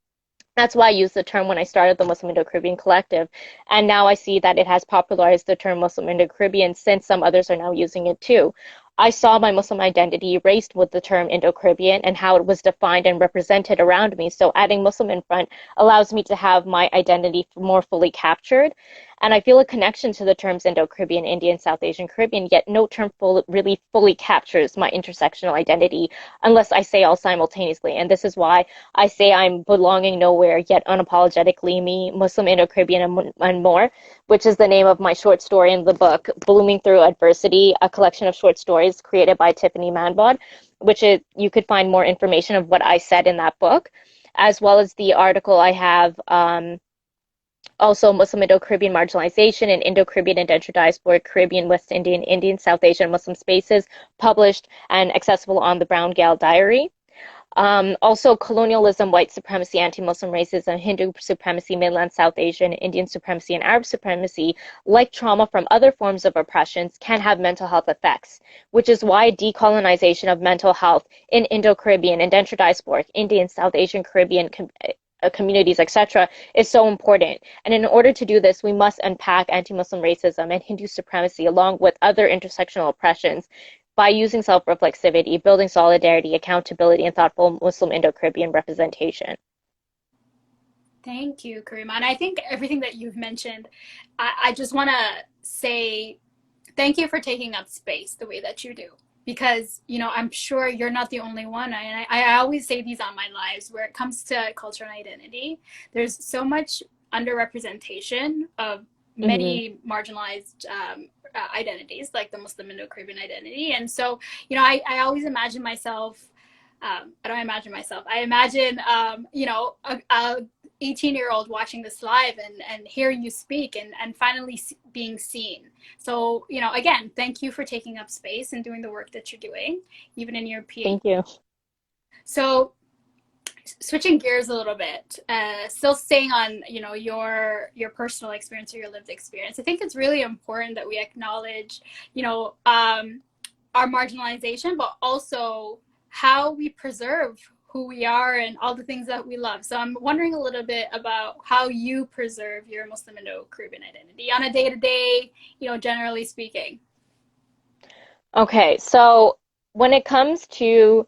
that's why I used the term when I started the Muslim Indo-Caribbean Collective. And now I see that it has popularized the term Muslim Indo-Caribbean since some others are now using it too. I saw my Muslim identity erased with the term Indo-Caribbean and how it was defined and represented around me. So adding Muslim in front allows me to have my identity more fully captured. And I feel a connection to the terms Indo-Caribbean, Indian, South Asian, Caribbean, yet no term really fully captures my intersectional identity unless I say all simultaneously. And this is why I say I'm belonging nowhere, yet unapologetically me, Muslim, Indo-Caribbean, and more, which is the name of my short story in the book, Blooming Through Adversity, a collection of short stories created by Tiffany Manbod, which is, you could find more information of what I said in that book, as well as the article I have, also Muslim Indo-Caribbean marginalization in Indo-Caribbean indentured diaspora, Caribbean, West Indian, Indian, South Asian, Muslim spaces, published and accessible on the Brown Gal Diary. Also colonialism, white supremacy, anti-Muslim racism, Hindu supremacy, mainland South Asian, Indian supremacy, and Arab supremacy, like trauma from other forms of oppressions, can have mental health effects, which is why decolonization of mental health in Indo-Caribbean, indentured diasporic, Indian, South Asian, Caribbean communities, etc., is so important. And in order to do this, we must unpack anti-Muslim racism and Hindu supremacy along with other intersectional oppressions by using self-reflexivity, building solidarity, accountability, and thoughtful Muslim Indo-Caribbean representation. Thank you, Karimah. And I think everything that you've mentioned, I just want to say thank you for taking up space the way that you do. Because, you know, I'm sure you're not the only one. And I always say these on my lives, where it comes to culture and identity, there's so much underrepresentation of many marginalized identities, like the Muslim Indo-Caribbean identity. And so, you know, I always imagine myself, I don't imagine myself, I imagine, you know, a 18-year-old watching this live and hearing you speak and finally being seen. So, you know, again, thank you for taking up space and doing the work that you're doing, even in your PhD. Thank you. So switching gears a little bit, still staying on, you know, your personal experience or your lived experience, I think it's really important that we acknowledge, you know, our marginalization, but also how we preserve who we are and all the things that we love. So I'm wondering a little bit about how you preserve your Muslim Indo-Caribbean identity on a day-to-day, generally speaking. Okay, so when it comes to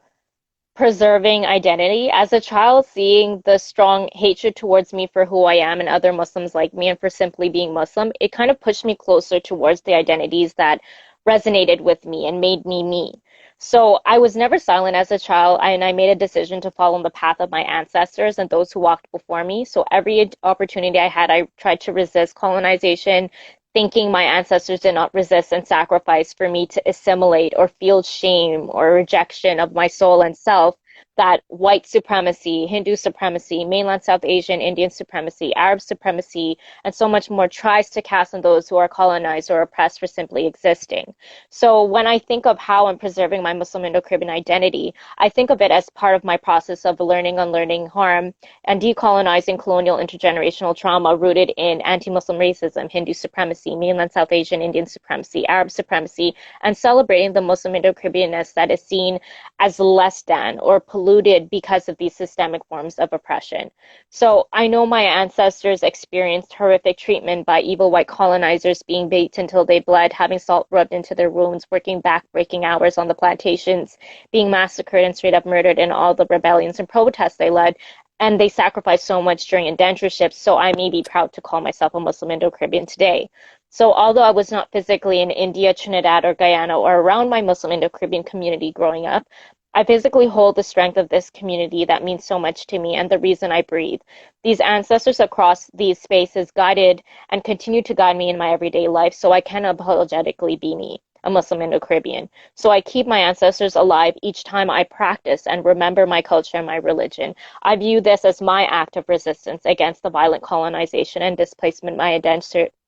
preserving identity, as a child, seeing the strong hatred towards me for who I am and other Muslims like me and for simply being Muslim, it kind of pushed me closer towards the identities that resonated with me and made me me. So I was never silent as a child, and I made a decision to follow the path of my ancestors and those who walked before me. So every opportunity I had, I tried to resist colonization, thinking my ancestors did not resist and sacrifice for me to assimilate or feel shame or rejection of my soul and self, that white supremacy, Hindu supremacy, mainland South Asian, Indian supremacy, Arab supremacy, and so much more tries to cast on those who are colonized or oppressed for simply existing. So when I think of how I'm preserving my Muslim Indo-Caribbean identity, I think of it as part of my process of learning, unlearning harm, and decolonizing colonial intergenerational trauma rooted in anti-Muslim racism, Hindu supremacy, mainland South Asian, Indian supremacy, Arab supremacy, and celebrating the Muslim Indo-Caribbeanness that is seen as less than or polluted because of these systemic forms of oppression. So I know my ancestors experienced horrific treatment by evil white colonizers, being baked until they bled, having salt rubbed into their wounds, working back-breaking hours on the plantations, being massacred and straight up murdered in all the rebellions and protests they led. And they sacrificed so much during indentureships, so I may be proud to call myself a Muslim Indo-Caribbean today. So although I was not physically in India, Trinidad, or Guyana, or around my Muslim Indo-Caribbean community growing up, I physically hold the strength of this community that means so much to me and the reason I breathe. These ancestors across these spaces guided and continue to guide me in my everyday life, so I can unapologetically be me, a Muslim Indo-Caribbean. So I keep my ancestors alive each time I practice and remember my culture and my religion. I view this as my act of resistance against the violent colonization and displacement my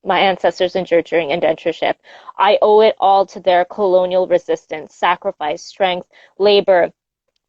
ancestors endured during indentureship. I owe it all to their colonial resistance, sacrifice, strength, labor,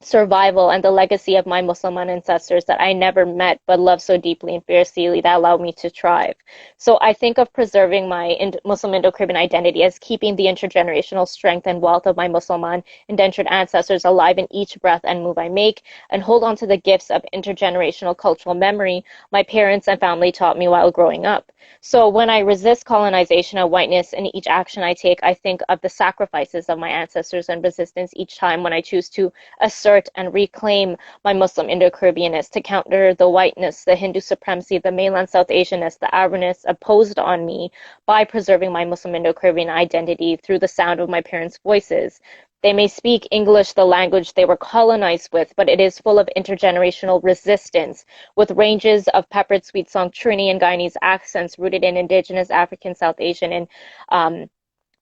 survival, and the legacy of my Muslim ancestors that I never met but love so deeply and fiercely that allowed me to thrive. So I think of preserving my Muslim Indo-Caribbean identity as keeping the intergenerational strength and wealth of my Muslim indentured ancestors alive in each breath and move I make, and hold on to the gifts of intergenerational cultural memory my parents and family taught me while growing up. So when I resist colonization and whiteness in each action I take, I think of the sacrifices of my ancestors and resistance each time when I choose to assert and reclaim my Muslim Indo-Caribbeanness, to counter the whiteness, the Hindu supremacy, the mainland South Asianness, the Arabness opposed on me by preserving my Muslim Indo-Caribbean identity through the sound of my parents' voices. They may speak English, the language they were colonized with, but it is full of intergenerational resistance, with ranges of peppered sweet song Trini and Guyanese accents rooted in indigenous African, South Asian, and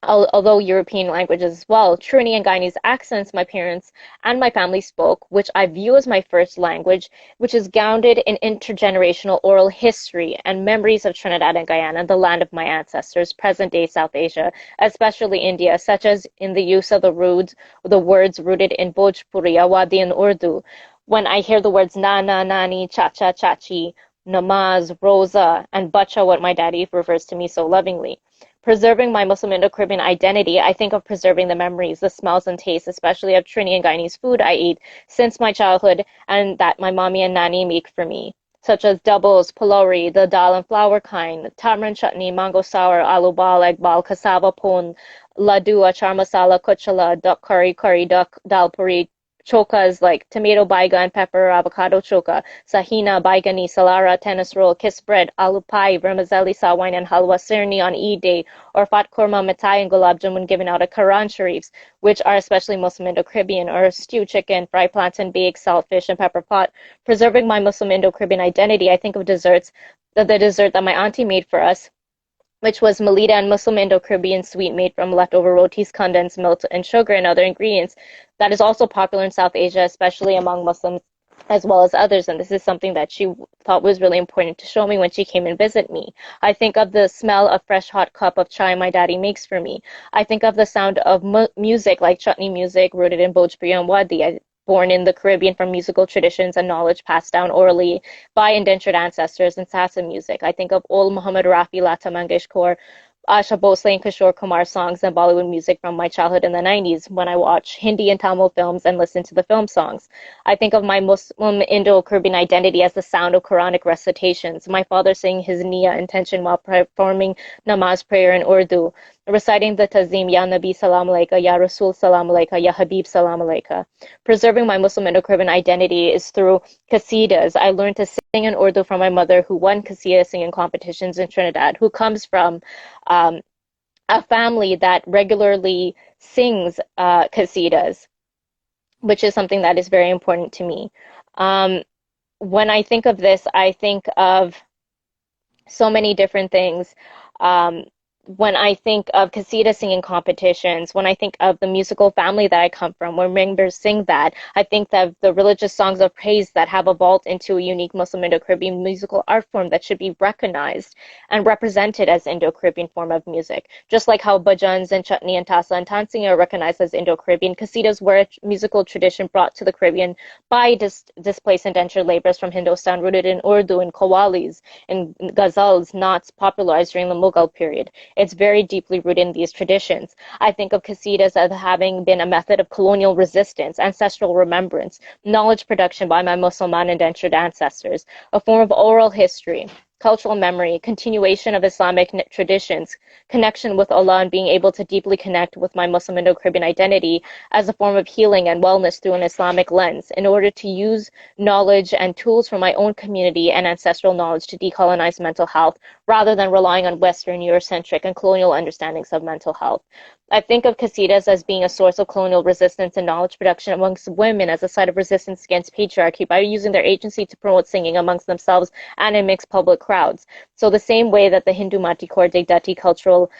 although European languages as well. Trini and Guyanese accents my parents and my family spoke, which I view as my first language, which is grounded in intergenerational oral history and memories of Trinidad and Guyana, the land of my ancestors, present-day South Asia, especially India, such as in the use of the words rooted in Bhojpuri, Awadhi, and Urdu. When I hear the words Nana, Nani, Chacha, Chachi, Namaz, Rosa, and Bacha, what my daddy refers to me so lovingly. Preserving my Muslim Indo-Caribbean identity, I think of preserving the memories, the smells and tastes, especially of Trini and Guyanese food I eat since my childhood and that my mommy and nanny make for me, such as doubles, pulori, the dal and flour kind, tamarind chutney, mango sour, aloo bal, egg bal, cassava pone, laddu, achar masala, kuchala, duck curry, duck dal puri, chokas like tomato baigan, pepper, avocado choka, sahina, baigani, salara, tennis roll, kiss bread, aloo pie, vermicelli, sawine, and halwa sirni on Eid day, or fat korma, mitai, and gulab jamun given out at Quran Sharifs, which are especially Muslim Indo-Caribbean, or stewed chicken, fried plantain, baked, salt fish, and pepper pot. Preserving my Muslim Indo-Caribbean identity, I think of desserts, the dessert that my auntie made for us, which was Melita and Muslim Indo-Caribbean sweet made from leftover rotis, condensed milk, and sugar and other ingredients. That is also popular in South Asia, especially among Muslims as well as others. And this is something that she thought was really important to show me when she came and visit me. I think of the smell of fresh hot cup of chai my daddy makes for me. I think of the sound of music like chutney music rooted in Bhojpuri and Wadi. Born in the Caribbean from musical traditions and knowledge passed down orally by indentured ancestors and salsa music. I think of old Muhammad Rafi, Lata Mangeshkar, Asha Bhosle and Kishore Kumar songs and Bollywood music from my childhood in the 90s when I watch Hindi and Tamil films and listen to the film songs. I think of my Muslim Indo-Caribbean identity as the sound of Quranic recitations, my father saying his niyyah intention while performing namaz prayer in Urdu, reciting the Tazim, Ya Nabi Salam Alayka, Ya Rasul Salam Alayka, Ya Habib Salam Alayka. Preserving my Muslim Indo-Caribbean identity is through qasidas. I learned to sing in Urdu from my mother, who won qasida singing competitions in Trinidad, who comes from a family that regularly sings qasidas, which is something that is very important to me. When I think of this, I think of so many different things. When I think of qasida singing competitions, when I think of the musical family that I come from, where members sing that, I think of the religious songs of praise that have evolved into a unique Muslim Indo-Caribbean musical art form that should be recognized and represented as Indo-Caribbean form of music. Just like how bhajans and chutney and tassa and tansing are recognized as Indo-Caribbean, qasidas were a musical tradition brought to the Caribbean by displaced indentured laborers from Hindustan, rooted in Urdu and qawwalis and ghazals, knots popularized during the Mughal period. It's very deeply rooted in these traditions. I think of qasidas as having been a method of colonial resistance, ancestral remembrance, knowledge production by my Muslim indentured ancestors, a form of oral history, cultural memory, continuation of Islamic traditions, connection with Allah, and being able to deeply connect with my Muslim Indo-Caribbean identity as a form of healing and wellness through an Islamic lens in order to use knowledge and tools from my own community and ancestral knowledge to decolonize mental health rather than relying on Western, Eurocentric, and colonial understandings of mental health. I think of qasidas as being a source of colonial resistance and knowledge production amongst women as a site of resistance against patriarchy by using their agency to promote singing amongst themselves and in mixed public crowds. So the same way that the Hindu Mati Kaur Degdati cultural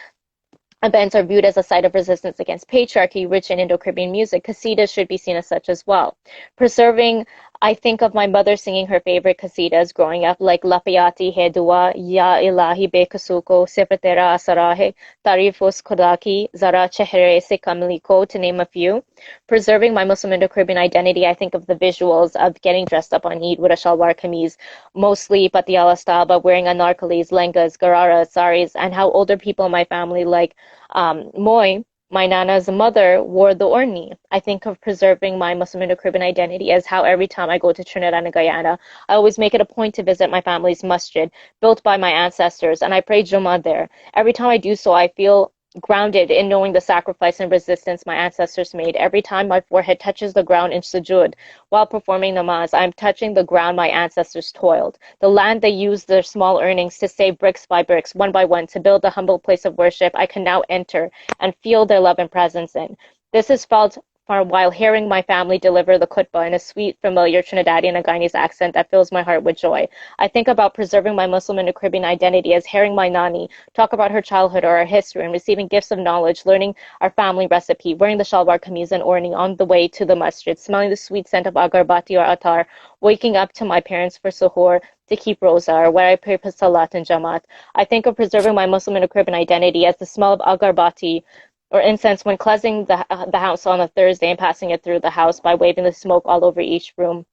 events are viewed as a site of resistance against patriarchy, rich in Indo-Caribbean music, qasidas should be seen as such as well. Preserving, I think of my mother singing her favorite qasidas growing up, like Lapayati Hai Dua, Ya Ilahi Bekusuko, Sifr Tera Asara Hai, Tarif Us Khuda Ki, Zara Chehre Se Kamli Ko, to name a few. Preserving my Muslim Indo-Caribbean identity, I think of the visuals of getting dressed up on Eid with a shalwar kameez, mostly Patiala style, but wearing anarkalis, lengas, gararas, saris, and how older people in my family, like Moy, my nana's mother, wore the orni. I think of preserving my Muslim Indo-Caribbean identity as how every time I go to Trinidad and Guyana, I always make it a point to visit my family's masjid, built by my ancestors, and I pray Jummah there. Every time I do so, I feel grounded in knowing the sacrifice and resistance my ancestors made. Every time my forehead touches the ground in sujood while performing namaz, I'm touching the ground my ancestors toiled, the land they used their small earnings to save bricks by bricks, one by one, to build a humble place of worship I can now enter and feel their love and presence in. This is felt while hearing my family deliver the khutbah in a sweet, familiar Trinidadian and Guyanese accent that fills my heart with joy. I think about preserving my Muslim and Caribbean identity as hearing my nani talk about her childhood or her history and receiving gifts of knowledge, learning our family recipe, wearing the shalwar kameez and orni on the way to the masjid, smelling the sweet scent of agarbati or attar, waking up to my parents for suhoor, to keep rosa, or where I pray for salat and jamaat. I think of preserving my Muslim and Caribbean identity as the smell of agarbati or incense when cleansing the house on a Thursday and passing it through the house by waving the smoke all over each room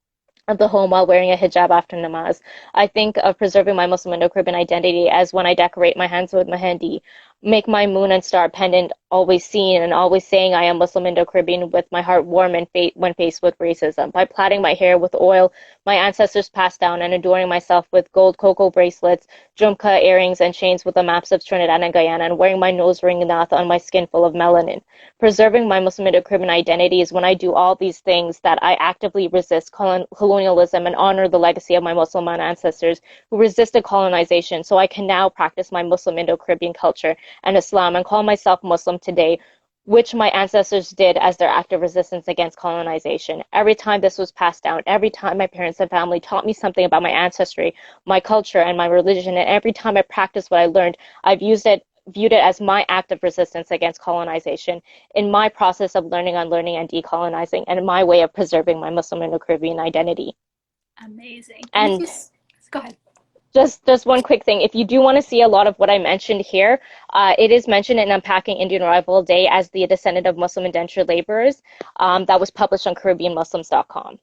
of the home while wearing a hijab after namaz. I think of preserving my Muslim Indo-Caribbean identity as when I decorate my hands with mehendi, make my moon and star pendant always seen, and always saying I am Muslim Indo-Caribbean with my heart warm and when faced with racism. By plaiting my hair with oil my ancestors passed down and adorning myself with gold cocoa bracelets, jumka earrings, and chains with the maps of Trinidad and Guyana, and wearing my nose ring nath on my skin full of melanin. Preserving my Muslim Indo-Caribbean identity is when I do all these things that I actively resist colonialism and honor the legacy of my Muslim ancestors who resisted colonization, so I can now practice my Muslim Indo-Caribbean culture and Islam and call myself Muslim today, which my ancestors did as their act of resistance against colonization. Every time this was passed down, every time my parents and family taught me something about my ancestry, my culture, and my religion, and every time I practiced what I learned, I've viewed it as my act of resistance against colonization in my process of learning, unlearning, and decolonizing, and my way of preserving my Muslim Indo-Caribbean identity. Amazing. And go ahead. Just one quick thing. If you do want to see a lot of what I mentioned here, it is mentioned in Unpacking Indian Arrival Day as the descendant of Muslim indentured laborers. That was published on CaribbeanMuslims.com.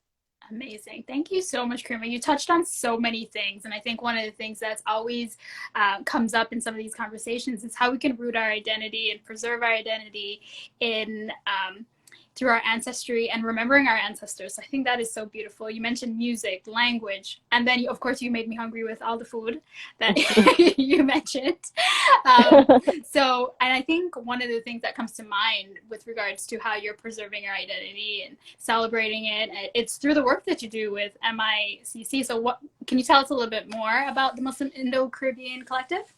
Amazing. Thank you so much, Karimah. You touched on so many things. And I think one of the things that's always comes up in some of these conversations is how we can root our identity and preserve our identity in through our ancestry and remembering our ancestors. I think that is so beautiful. You mentioned music, language, and then, of course, you made me hungry with all the food that you mentioned. And I think one of the things that comes to mind with regards to how you're preserving your identity and celebrating it, it's through the work that you do with MICC. So what can you tell us a little bit more about the Muslim Indo-Caribbean Collective?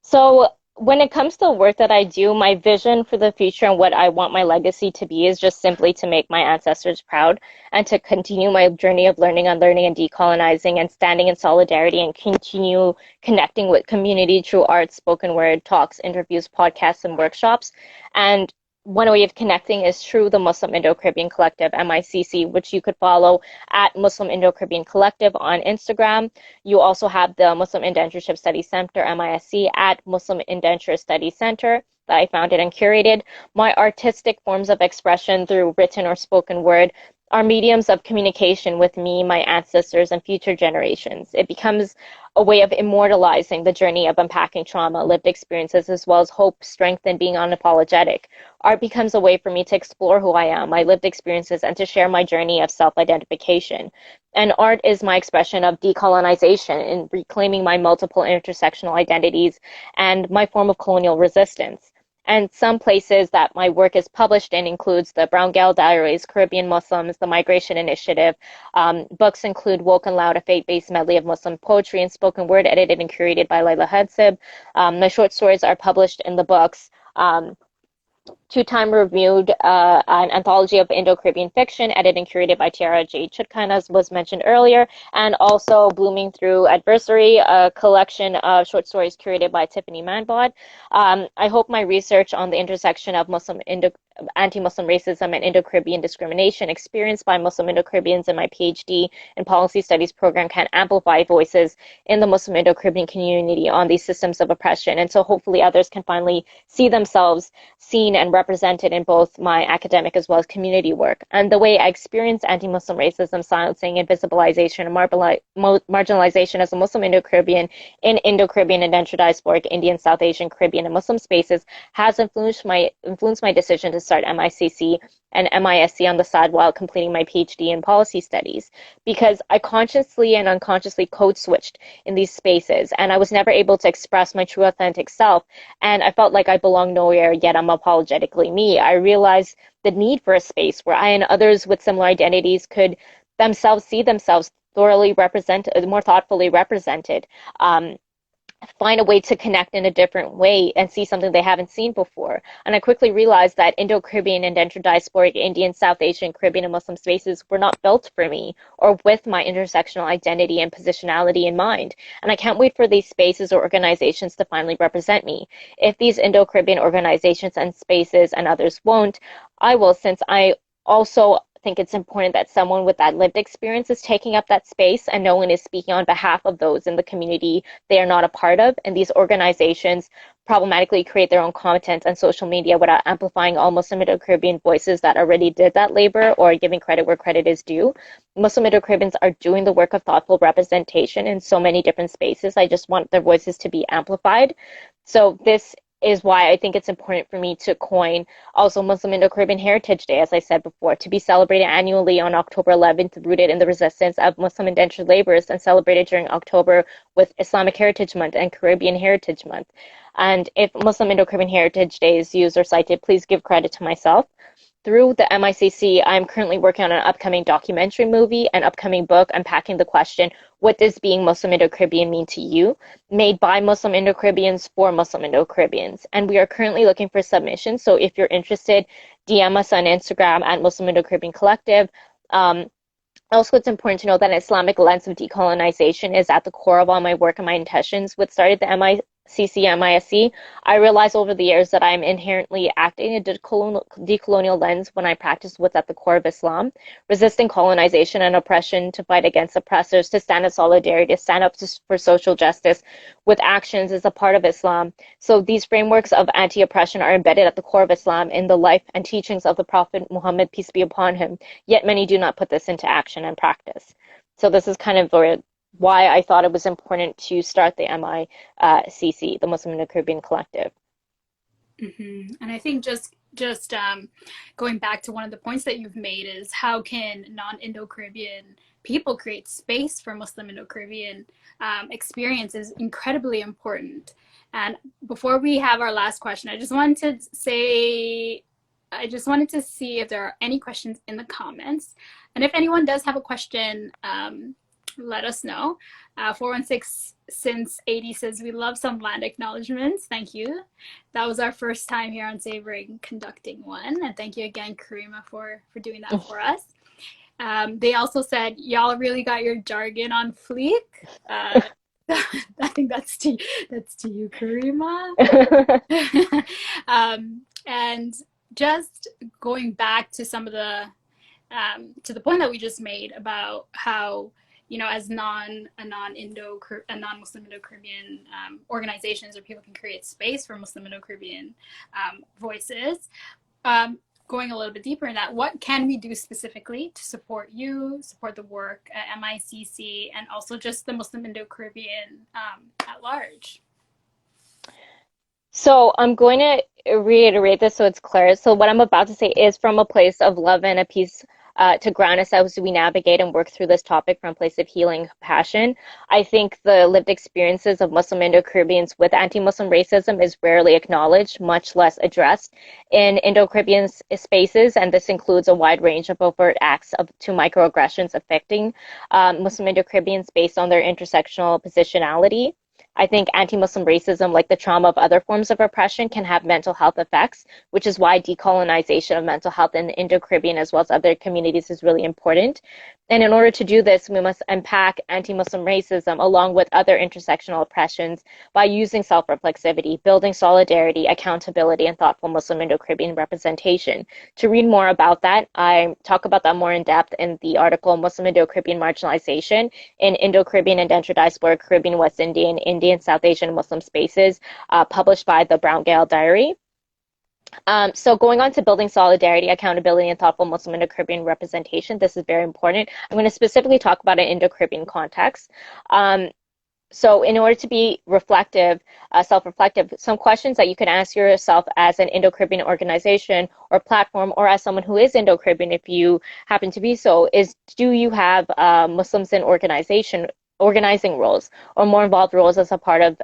So when it comes to the work that I do, my vision for the future and what I want my legacy to be is just simply to make my ancestors proud and to continue my journey of learning, unlearning, and decolonizing and standing in solidarity and continue connecting with community through art, spoken word, talks, interviews, podcasts, and workshops. And one way of connecting is through the Muslim Indo-Caribbean Collective, MICC, which you could follow at Muslim Indo-Caribbean Collective on Instagram. You also have the Muslim Indentureship Studies Center, MISC, at Muslim Indenture Studies Center that I founded and curated. My artistic forms of expression through written or spoken word are mediums of communication with me, my ancestors, and future generations. It becomes a way of immortalizing the journey of unpacking trauma, lived experiences, as well as hope, strength, and being unapologetic. Art becomes a way for me to explore who I am, my lived experiences, and to share my journey of self-identification. And art is my expression of decolonization in reclaiming my multiple intersectional identities and my form of colonial resistance. And some places that my work is published in includes the Brown Gal Diaries, Caribbean Muslims, the Migration Initiative. Books include Woke and Loud, a faith-based medley of Muslim poetry and spoken word, edited and curated by Layla Hadsib. My short stories are published in the books. Two-time reviewed an anthology of Indo-Caribbean fiction, edited and curated by Tiara J. Chutkan, as was mentioned earlier, and also Blooming Through Adversary, a collection of short stories curated by Tiffany Manbod. I hope my research on the intersection of anti-Muslim racism and Indo-Caribbean discrimination experienced by Muslim Indo-Caribbeans in my PhD in Policy Studies program can amplify voices in the Muslim Indo-Caribbean community on these systems of oppression. And so hopefully others can finally see themselves seen and represented in both my academic as well as community work. And the way I experience anti-Muslim racism, silencing, invisibilization, and marginalization as a Muslim Indo-Caribbean in Indo-Caribbean and diasporic Indian, South Asian, Caribbean, and Muslim spaces has influenced my decision to start MICC and MISC on the side while completing my PhD in policy studies, because I consciously and unconsciously code switched in these spaces and I was never able to express my true authentic self, and I felt like I belonged nowhere, yet I'm apologetically me. I realized the need for a space where I and others with similar identities could themselves see themselves thoroughly represented, more thoughtfully represented, find a way to connect in a different way and see something they haven't seen before. And I quickly realized that Indo-Caribbean and diasporic Indian, South Asian, Caribbean, and Muslim spaces were not built for me or with my intersectional identity and positionality in mind. And I can't wait for these spaces or organizations to finally represent me. If these Indo-Caribbean organizations and spaces and others won't, I will, since I also think it's important that someone with that lived experience is taking up that space and no one is speaking on behalf of those in the community they are not a part of. And these organizations problematically create their own content on social media without amplifying all Muslim Indo-Caribbean voices that already did that labor or giving credit where credit is due. Muslim Indo-Caribbeans are doing the work of thoughtful representation in so many different spaces. I just want their voices to be amplified. So this is why I think it's important for me to coin also Muslim Indo-Caribbean Heritage Day, as I said before, to be celebrated annually on October 11th, rooted in the resistance of Muslim indentured laborers and celebrated during October with Islamic Heritage Month and Caribbean Heritage Month. And if Muslim Indo-Caribbean Heritage Day is used or cited, please give credit to myself. Through the MICC, I'm currently working on an upcoming documentary movie, an upcoming book unpacking the question, what does being Muslim Indo-Caribbean mean to you? Made by Muslim Indo-Caribbeans for Muslim Indo-Caribbeans. And we are currently looking for submissions. So if you're interested, DM us on Instagram at Muslim Indo-Caribbean Collective. Also, it's important to know that an Islamic lens of decolonization is at the core of all my work and my intentions. What started the MISC, I realized over the years that I'm inherently acting a decolonial lens when I practice what's at the core of Islam, resisting colonization and oppression, to fight against oppressors, to stand in solidarity, to stand up for social justice with actions is a part of Islam. So these frameworks of anti-oppression are embedded at the core of Islam in the life and teachings of the Prophet Muhammad, peace be upon him, yet many do not put this into action and practice. So this is kind of why I thought it was important to start the MICC, the Muslim Indo-Caribbean Collective. Mm-hmm. And I think just going back to one of the points that you've made is how can non-Indo-Caribbean people create space for Muslim Indo-Caribbean experience is incredibly important. And before we have our last question, I just wanted to see if there are any questions in the comments. And if anyone does have a question, let us know. 416 since 80 says, we love some land acknowledgements. Thank you. That was our first time here on Savoring conducting one. And thank you again, Karimah, for doing that for us. They also said, y'all really got your jargon on fleek. I think that's to you, Karimah. And just going back to some of the to the point that we just made about how, you know, as non-Muslim Indo-Caribbean organizations or people can create space for Muslim Indo-Caribbean voices. Going a little bit deeper in that, what can we do specifically to support you, support the work at MICC, and also just the Muslim Indo-Caribbean at large? So I'm going to reiterate this so it's clear. So what I'm about to say is from a place of love and a peace to ground us as we navigate and work through this topic from a place of healing compassion. I think the lived experiences of Muslim Indo-Caribbeans with anti-Muslim racism is rarely acknowledged, much less addressed in Indo-Caribbean spaces, and this includes a wide range of overt acts to microaggressions affecting Muslim Indo-Caribbeans based on their intersectional positionality. I think anti-Muslim racism, like the trauma of other forms of oppression, can have mental health effects, which is why decolonization of mental health in the Indo-Caribbean as well as other communities is really important. And in order to do this, we must unpack anti-Muslim racism along with other intersectional oppressions by using self-reflexivity, building solidarity, accountability, and thoughtful Muslim Indo-Caribbean representation. To read more about that, I talk about that more in depth in the article Muslim Indo-Caribbean Marginalization in Indo-Caribbean Indentured Diaspora, Caribbean, West Indian, Indian, South Asian, and Muslim Spaces, published by the Brown Gale Diary. So going on to building solidarity, accountability, and thoughtful Muslim Indo-Caribbean representation, this is very important. I'm going to specifically talk about an Indo-Caribbean context. So in order to be reflective, self-reflective, some questions that you can ask yourself as an Indo-Caribbean organization or platform, or as someone who is Indo-Caribbean, if you happen to be so, is do you have Muslims in organizing roles or more involved roles as a part of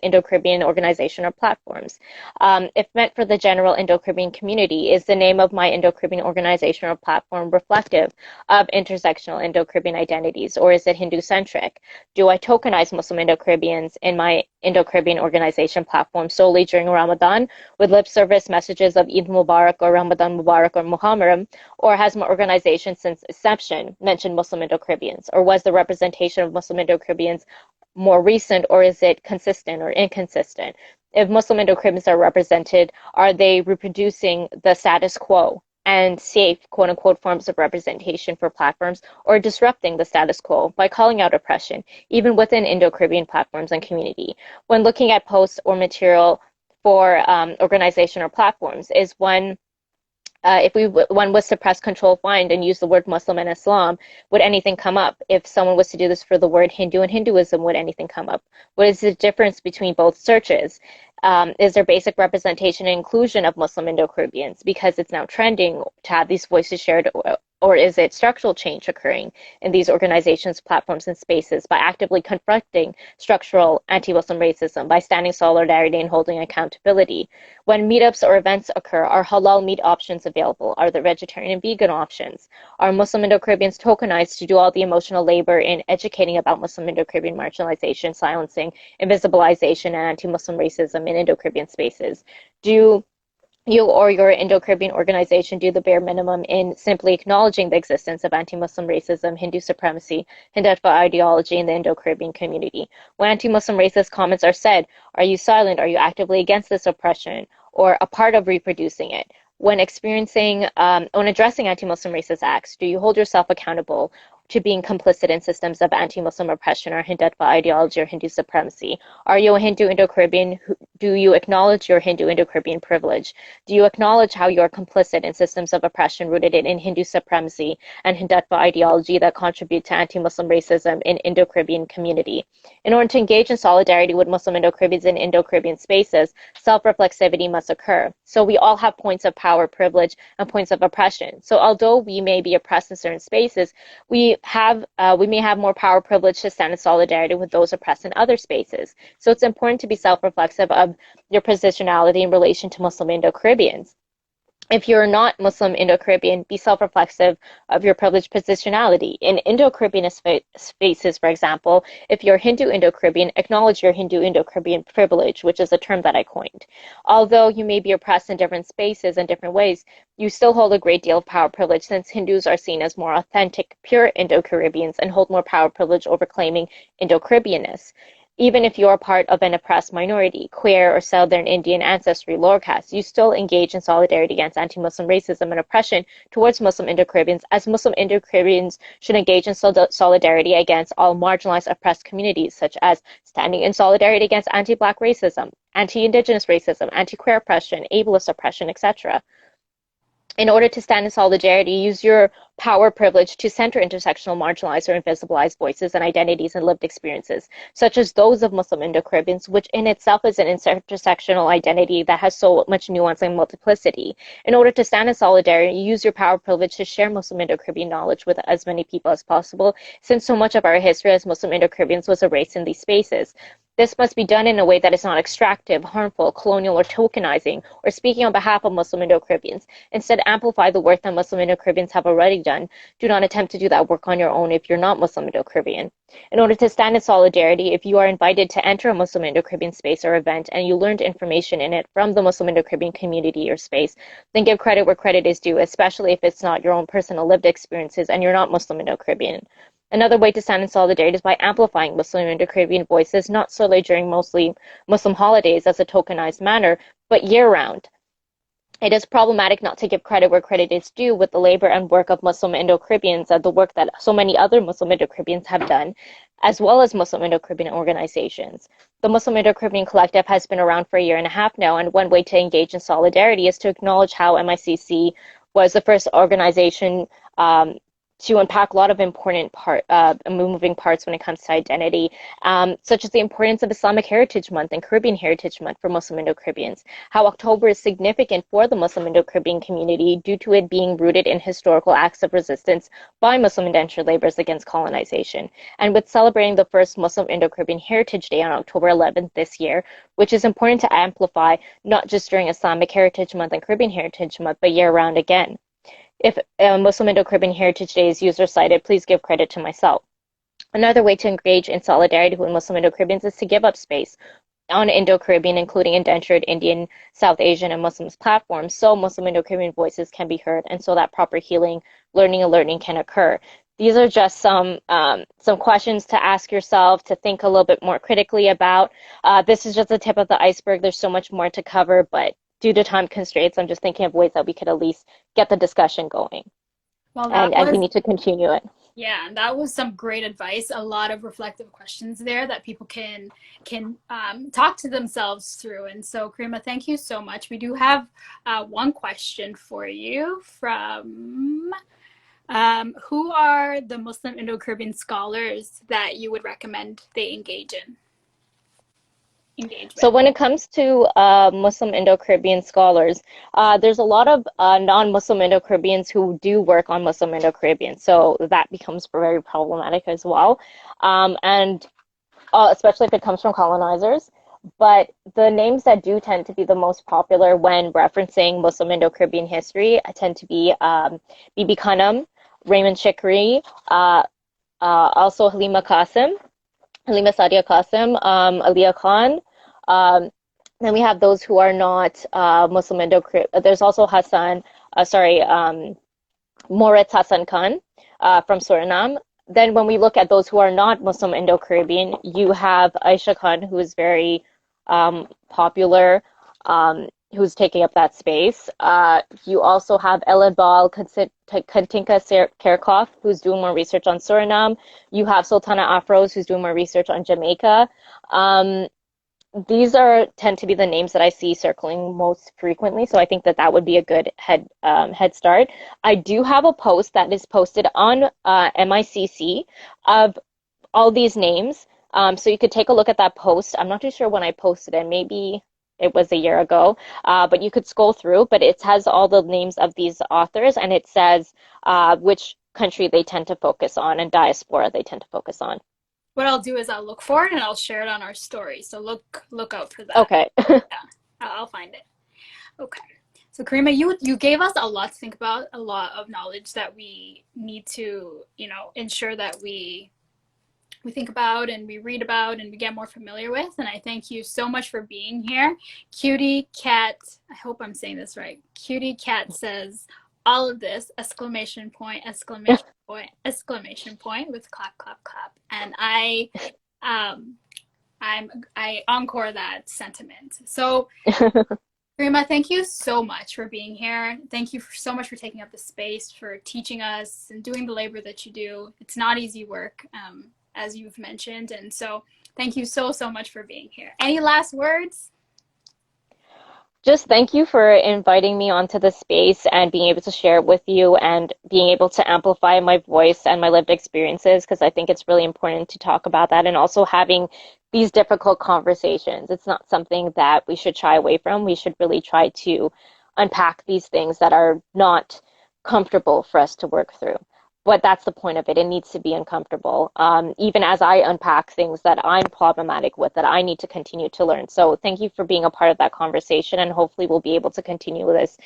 Indo-Caribbean organization or platforms? If meant for the general Indo-Caribbean community, is the name of my Indo-Caribbean organization or platform reflective of intersectional Indo-Caribbean identities, or is it Hindu-centric? Do I tokenize Muslim Indo-Caribbeans in my Indo-Caribbean organization platform solely during Ramadan with lip service messages of Eid Mubarak or Ramadan Mubarak or Muharram, or has my organization since inception mentioned Muslim Indo-Caribbeans, or was the representation of Muslim Indo-Caribbeans more recent, or is it consistent or inconsistent? If Muslim Indo-Caribbeans are represented, are they reproducing the status quo and safe, quote unquote, forms of representation for platforms, or disrupting the status quo by calling out oppression, even within Indo-Caribbean platforms and community? When looking at posts or material for organization or platforms, is one if one was to press Control Find and use the word Muslim and Islam, would anything come up? If someone was to do this for the word Hindu and Hinduism, would anything come up? What is the difference between both searches? Is there basic representation and inclusion of Muslim Indo-Caribbeans because it's now trending to have these voices shared, or is it structural change occurring in these organizations, platforms, and spaces by actively confronting structural anti-Muslim racism, by standing solidarity and holding accountability? When meetups or events occur, are halal meat options available? Are there vegetarian and vegan options? Are Muslim Indo-Caribbeans tokenized to do all the emotional labor in educating about Muslim Indo-Caribbean marginalization, silencing, invisibilization, and anti-Muslim racism in Indo-Caribbean spaces? Do you or your Indo-Caribbean organization do the bare minimum in simply acknowledging the existence of anti-Muslim racism, Hindu supremacy, Hindutva ideology in the Indo-Caribbean community? When anti-Muslim racist comments are said, are you silent? Are you actively against this oppression or a part of reproducing it? When addressing anti-Muslim racist acts, do you hold yourself accountable to being complicit in systems of anti-Muslim oppression or Hindutva ideology or Hindu supremacy? Are you a Hindu Indo-Caribbean? Do you acknowledge your Hindu Indo-Caribbean privilege? Do you acknowledge how you are complicit in systems of oppression rooted in Hindu supremacy and Hindutva ideology that contribute to anti-Muslim racism in Indo-Caribbean community? In order to engage in solidarity with Muslim Indo-Caribbeans in Indo-Caribbean spaces, self-reflexivity must occur. So we all have points of power, privilege, and points of oppression. So although we may be oppressed in certain spaces, we may have more power, privilege to stand in solidarity with those oppressed in other spaces. So it's important to be self-reflexive of your positionality in relation to Muslim Indo-Caribbeans. If you're not Muslim Indo-Caribbean, be self-reflexive of your privileged positionality. In Indo-Caribbean spaces, for example, if you're Hindu Indo-Caribbean, acknowledge your Hindu Indo-Caribbean privilege, which is a term that I coined. Although you may be oppressed in different spaces and different ways, you still hold a great deal of power privilege since Hindus are seen as more authentic, pure Indo-Caribbeans and hold more power privilege over claiming Indo-Caribbeanness. Even if you're part of an oppressed minority, queer or Southern Indian ancestry, lower caste, you still engage in solidarity against anti-Muslim racism and oppression towards Muslim Indo-Caribbeans, as Muslim Indo-Caribbeans should engage in solidarity against all marginalized oppressed communities, such as standing in solidarity against anti-Black racism, anti-Indigenous racism, anti-queer oppression, ableist oppression, etc. In order to stand in solidarity, use your power privilege to center intersectional, marginalized, or invisibilized voices and identities and lived experiences, such as those of Muslim Indo-Caribbeans, which in itself is an intersectional identity that has so much nuance and multiplicity. In order to stand in solidarity, use your power privilege to share Muslim Indo-Caribbean knowledge with as many people as possible, since so much of our history as Muslim Indo-Caribbeans was erased in these spaces. This must be done in a way that is not extractive, harmful, colonial, or tokenizing, or speaking on behalf of Muslim Indo-Caribbeans. Instead, amplify the work that Muslim Indo-Caribbeans have already done. Do not attempt to do that work on your own if you're not Muslim Indo-Caribbean. In order to stand in solidarity, if you are invited to enter a Muslim Indo-Caribbean space or event and you learned information in it from the Muslim Indo-Caribbean community or space, then give credit where credit is due, especially if it's not your own personal lived experiences and you're not Muslim Indo-Caribbean. Another way to stand in solidarity is by amplifying Muslim Indo-Caribbean voices, not solely during mostly Muslim holidays as a tokenized manner, but year-round. It is problematic not to give credit where credit is due with the labor and work of Muslim Indo-Caribbeans and the work that so many other Muslim Indo-Caribbeans have done, as well as Muslim Indo-Caribbean organizations. The Muslim Indo-Caribbean Collective has been around for a year and a half now, and one way to engage in solidarity is to acknowledge how MICC was the first organization to unpack a lot of important moving parts when it comes to identity, such as the importance of Islamic Heritage Month and Caribbean Heritage Month for Muslim Indo-Caribbeans, how October is significant for the Muslim Indo-Caribbean community due to it being rooted in historical acts of resistance by Muslim indentured laborers against colonization, and with celebrating the first Muslim Indo-Caribbean Heritage Day on October 11th this year, which is important to amplify not just during Islamic Heritage Month and Caribbean Heritage Month, but year-round again. If Muslim Indo-Caribbean Heritage Day is user-cited, please give credit to myself. Another way to engage in solidarity with Muslim Indo-Caribbeans is to give up space on Indo-Caribbean, including indentured Indian, South Asian, and Muslims platforms, so Muslim Indo-Caribbean voices can be heard, and so that proper healing, learning, and learning can occur. These are just some questions to ask yourself, to think a little bit more critically about. This is just the tip of the iceberg. There's so much more to cover, but due to time constraints, I'm just thinking of ways that we could at least get the discussion going. Well, and we need to continue it. Yeah, that was some great advice. A lot of reflective questions there that people can talk to themselves through. And so, Karimah, thank you so much. We do have one question for you from who are the Muslim Indo-Caribbean scholars that you would recommend they engage with? So when it comes to Muslim Indo-Caribbean scholars, there's a lot of non-Muslim Indo-Caribbeans who do work on Muslim Indo-Caribbean, so that becomes very problematic as well, and especially if it comes from colonizers. But the names that do tend to be the most popular when referencing Muslim Indo-Caribbean history tend to be Bibi Khanum, Raymond Shikri, also Halima Sadia Qasim, Aliyah Khan, Then we have those who are not Muslim Indo-Caribbean. There's also Moritz Hassan Khan from Suriname. Then when we look at those who are not Muslim Indo-Caribbean, you have Aisha Khan, who is very popular, who's taking up that space. You also have Ellen Ball, Katinka Kerkhoff, who's doing more research on Suriname. You have Sultana Afros, who's doing more research on Jamaica. These tend to be the names that I see circling most frequently, so I think that would be a good head start. I do have a post that is posted on MICC of all these names, so you could take a look at that post. I'm not too sure when I posted it, maybe it was a year ago, but you could scroll through, but it has all the names of these authors, and it says which country they tend to focus on and diaspora they tend to focus on. What I'll do is I'll look for it and I'll share it on our story. So look out for that. Okay. Yeah, I'll find it. Okay. So Karimah, you gave us a lot to think about, a lot of knowledge that we need to, ensure that we think about and we read about and we get more familiar with. And I thank you so much for being here. Cutie Cat, I hope I'm saying this right. Cutie Cat says, all of this, exclamation point, exclamation point, exclamation point, with clap, clap, clap. And I encore that sentiment. So Karimah, thank you so much for being here. Thank you so much for taking up the space, for teaching us and doing the labor that you do. It's not easy work, as you've mentioned. And so thank you so, so much for being here. Any last words? Just thank you for inviting me onto the space and being able to share it with you and being able to amplify my voice and my lived experiences, because I think it's really important to talk about that, and also having these difficult conversations. It's not something that we should shy away from. We should really try to unpack these things that are not comfortable for us to work through. But that's the point of it. It needs to be uncomfortable. Even as I unpack things that I'm problematic with, that I need to continue to learn. So thank you for being a part of that conversation, and hopefully we'll be able to continue this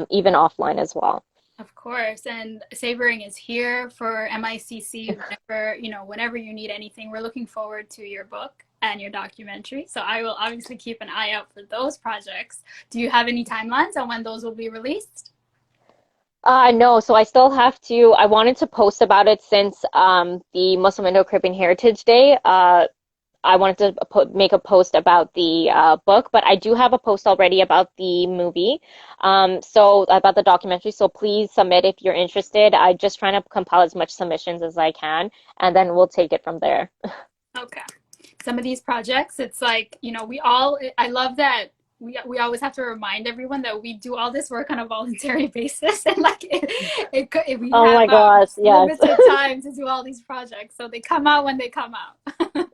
even offline as well. Of course, and Savoring is here for MICC whenever you need anything. We're looking forward to your book and your documentary. So I will obviously keep an eye out for those projects. Do you have any timelines on when those will be released? No, so I still have to, I wanted to post about it since the Muslim Indo-Caribbean Heritage Day. I wanted to make a post about the book, but I do have a post already about the movie, so about the documentary. So please submit if you're interested. I'm just trying to compile as much submissions as I can, and then we'll take it from there. Okay. Some of these projects, it's like, I love that we always have to remind everyone that we do all this work on a voluntary basis, and like we have limited time to do all these projects, so they come out when they come out.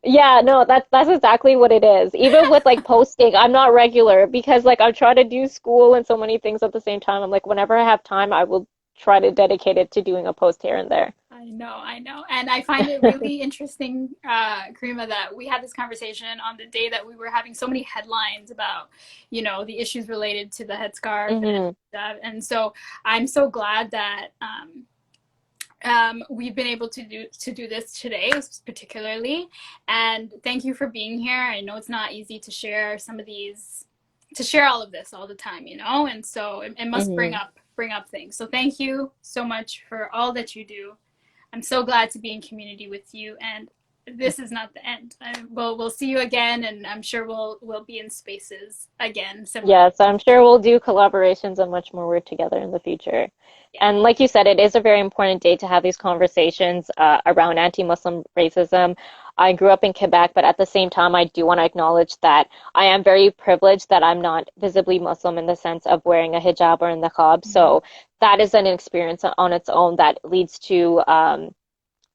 Yeah, no, that's exactly what it is. Even with like posting, I'm not regular because like I'm trying to do school and so many things at the same time. I'm like, whenever I have time, I will try to dedicate it to doing a post here and there. I know. And I find it really interesting, Karimah, that we had this conversation on the day that we were having so many headlines about, the issues related to the headscarf. Mm-hmm. And so I'm so glad that we've been able to do this today, particularly. And thank you for being here. I know it's not easy to share all of this all the time, and so it must bring up things. So thank you so much for all that you do. I'm so glad to be in community with you, and this is not the end. We'll see you again, and I'm sure we'll be in spaces again. Yes, I'm sure we'll do collaborations and much more work together in the future. Yeah. And like you said, it is a very important day to have these conversations around anti-Muslim racism. I grew up in Quebec, but at the same time, I do want to acknowledge that I am very privileged that I'm not visibly Muslim in the sense of wearing a hijab or a niqab. Mm-hmm. So that is an experience on its own that leads to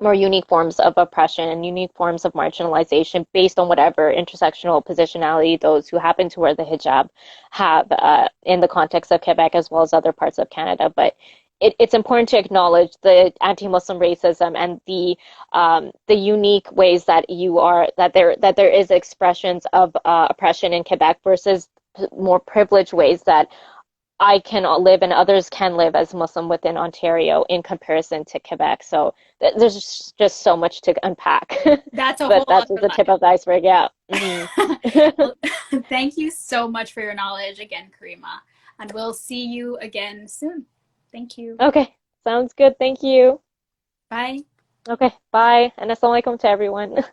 more unique forms of oppression and unique forms of marginalization based on whatever intersectional positionality those who happen to wear the hijab have in the context of Quebec as well as other parts of Canada. But it's important to acknowledge the anti-Muslim racism and the unique ways that there is expressions of oppression in Quebec versus more privileged ways that I can live and others can live as Muslim within Ontario in comparison to Quebec. So there's just so much to unpack. That's a But whole that's other just the tip of the iceberg. Yeah. Hmm. Well, thank you so much for your knowledge again, Karimah. And we'll see you again soon. Thank you. Okay. Sounds good. Thank you. Bye. Okay. Bye. And assalamu alaikum to everyone.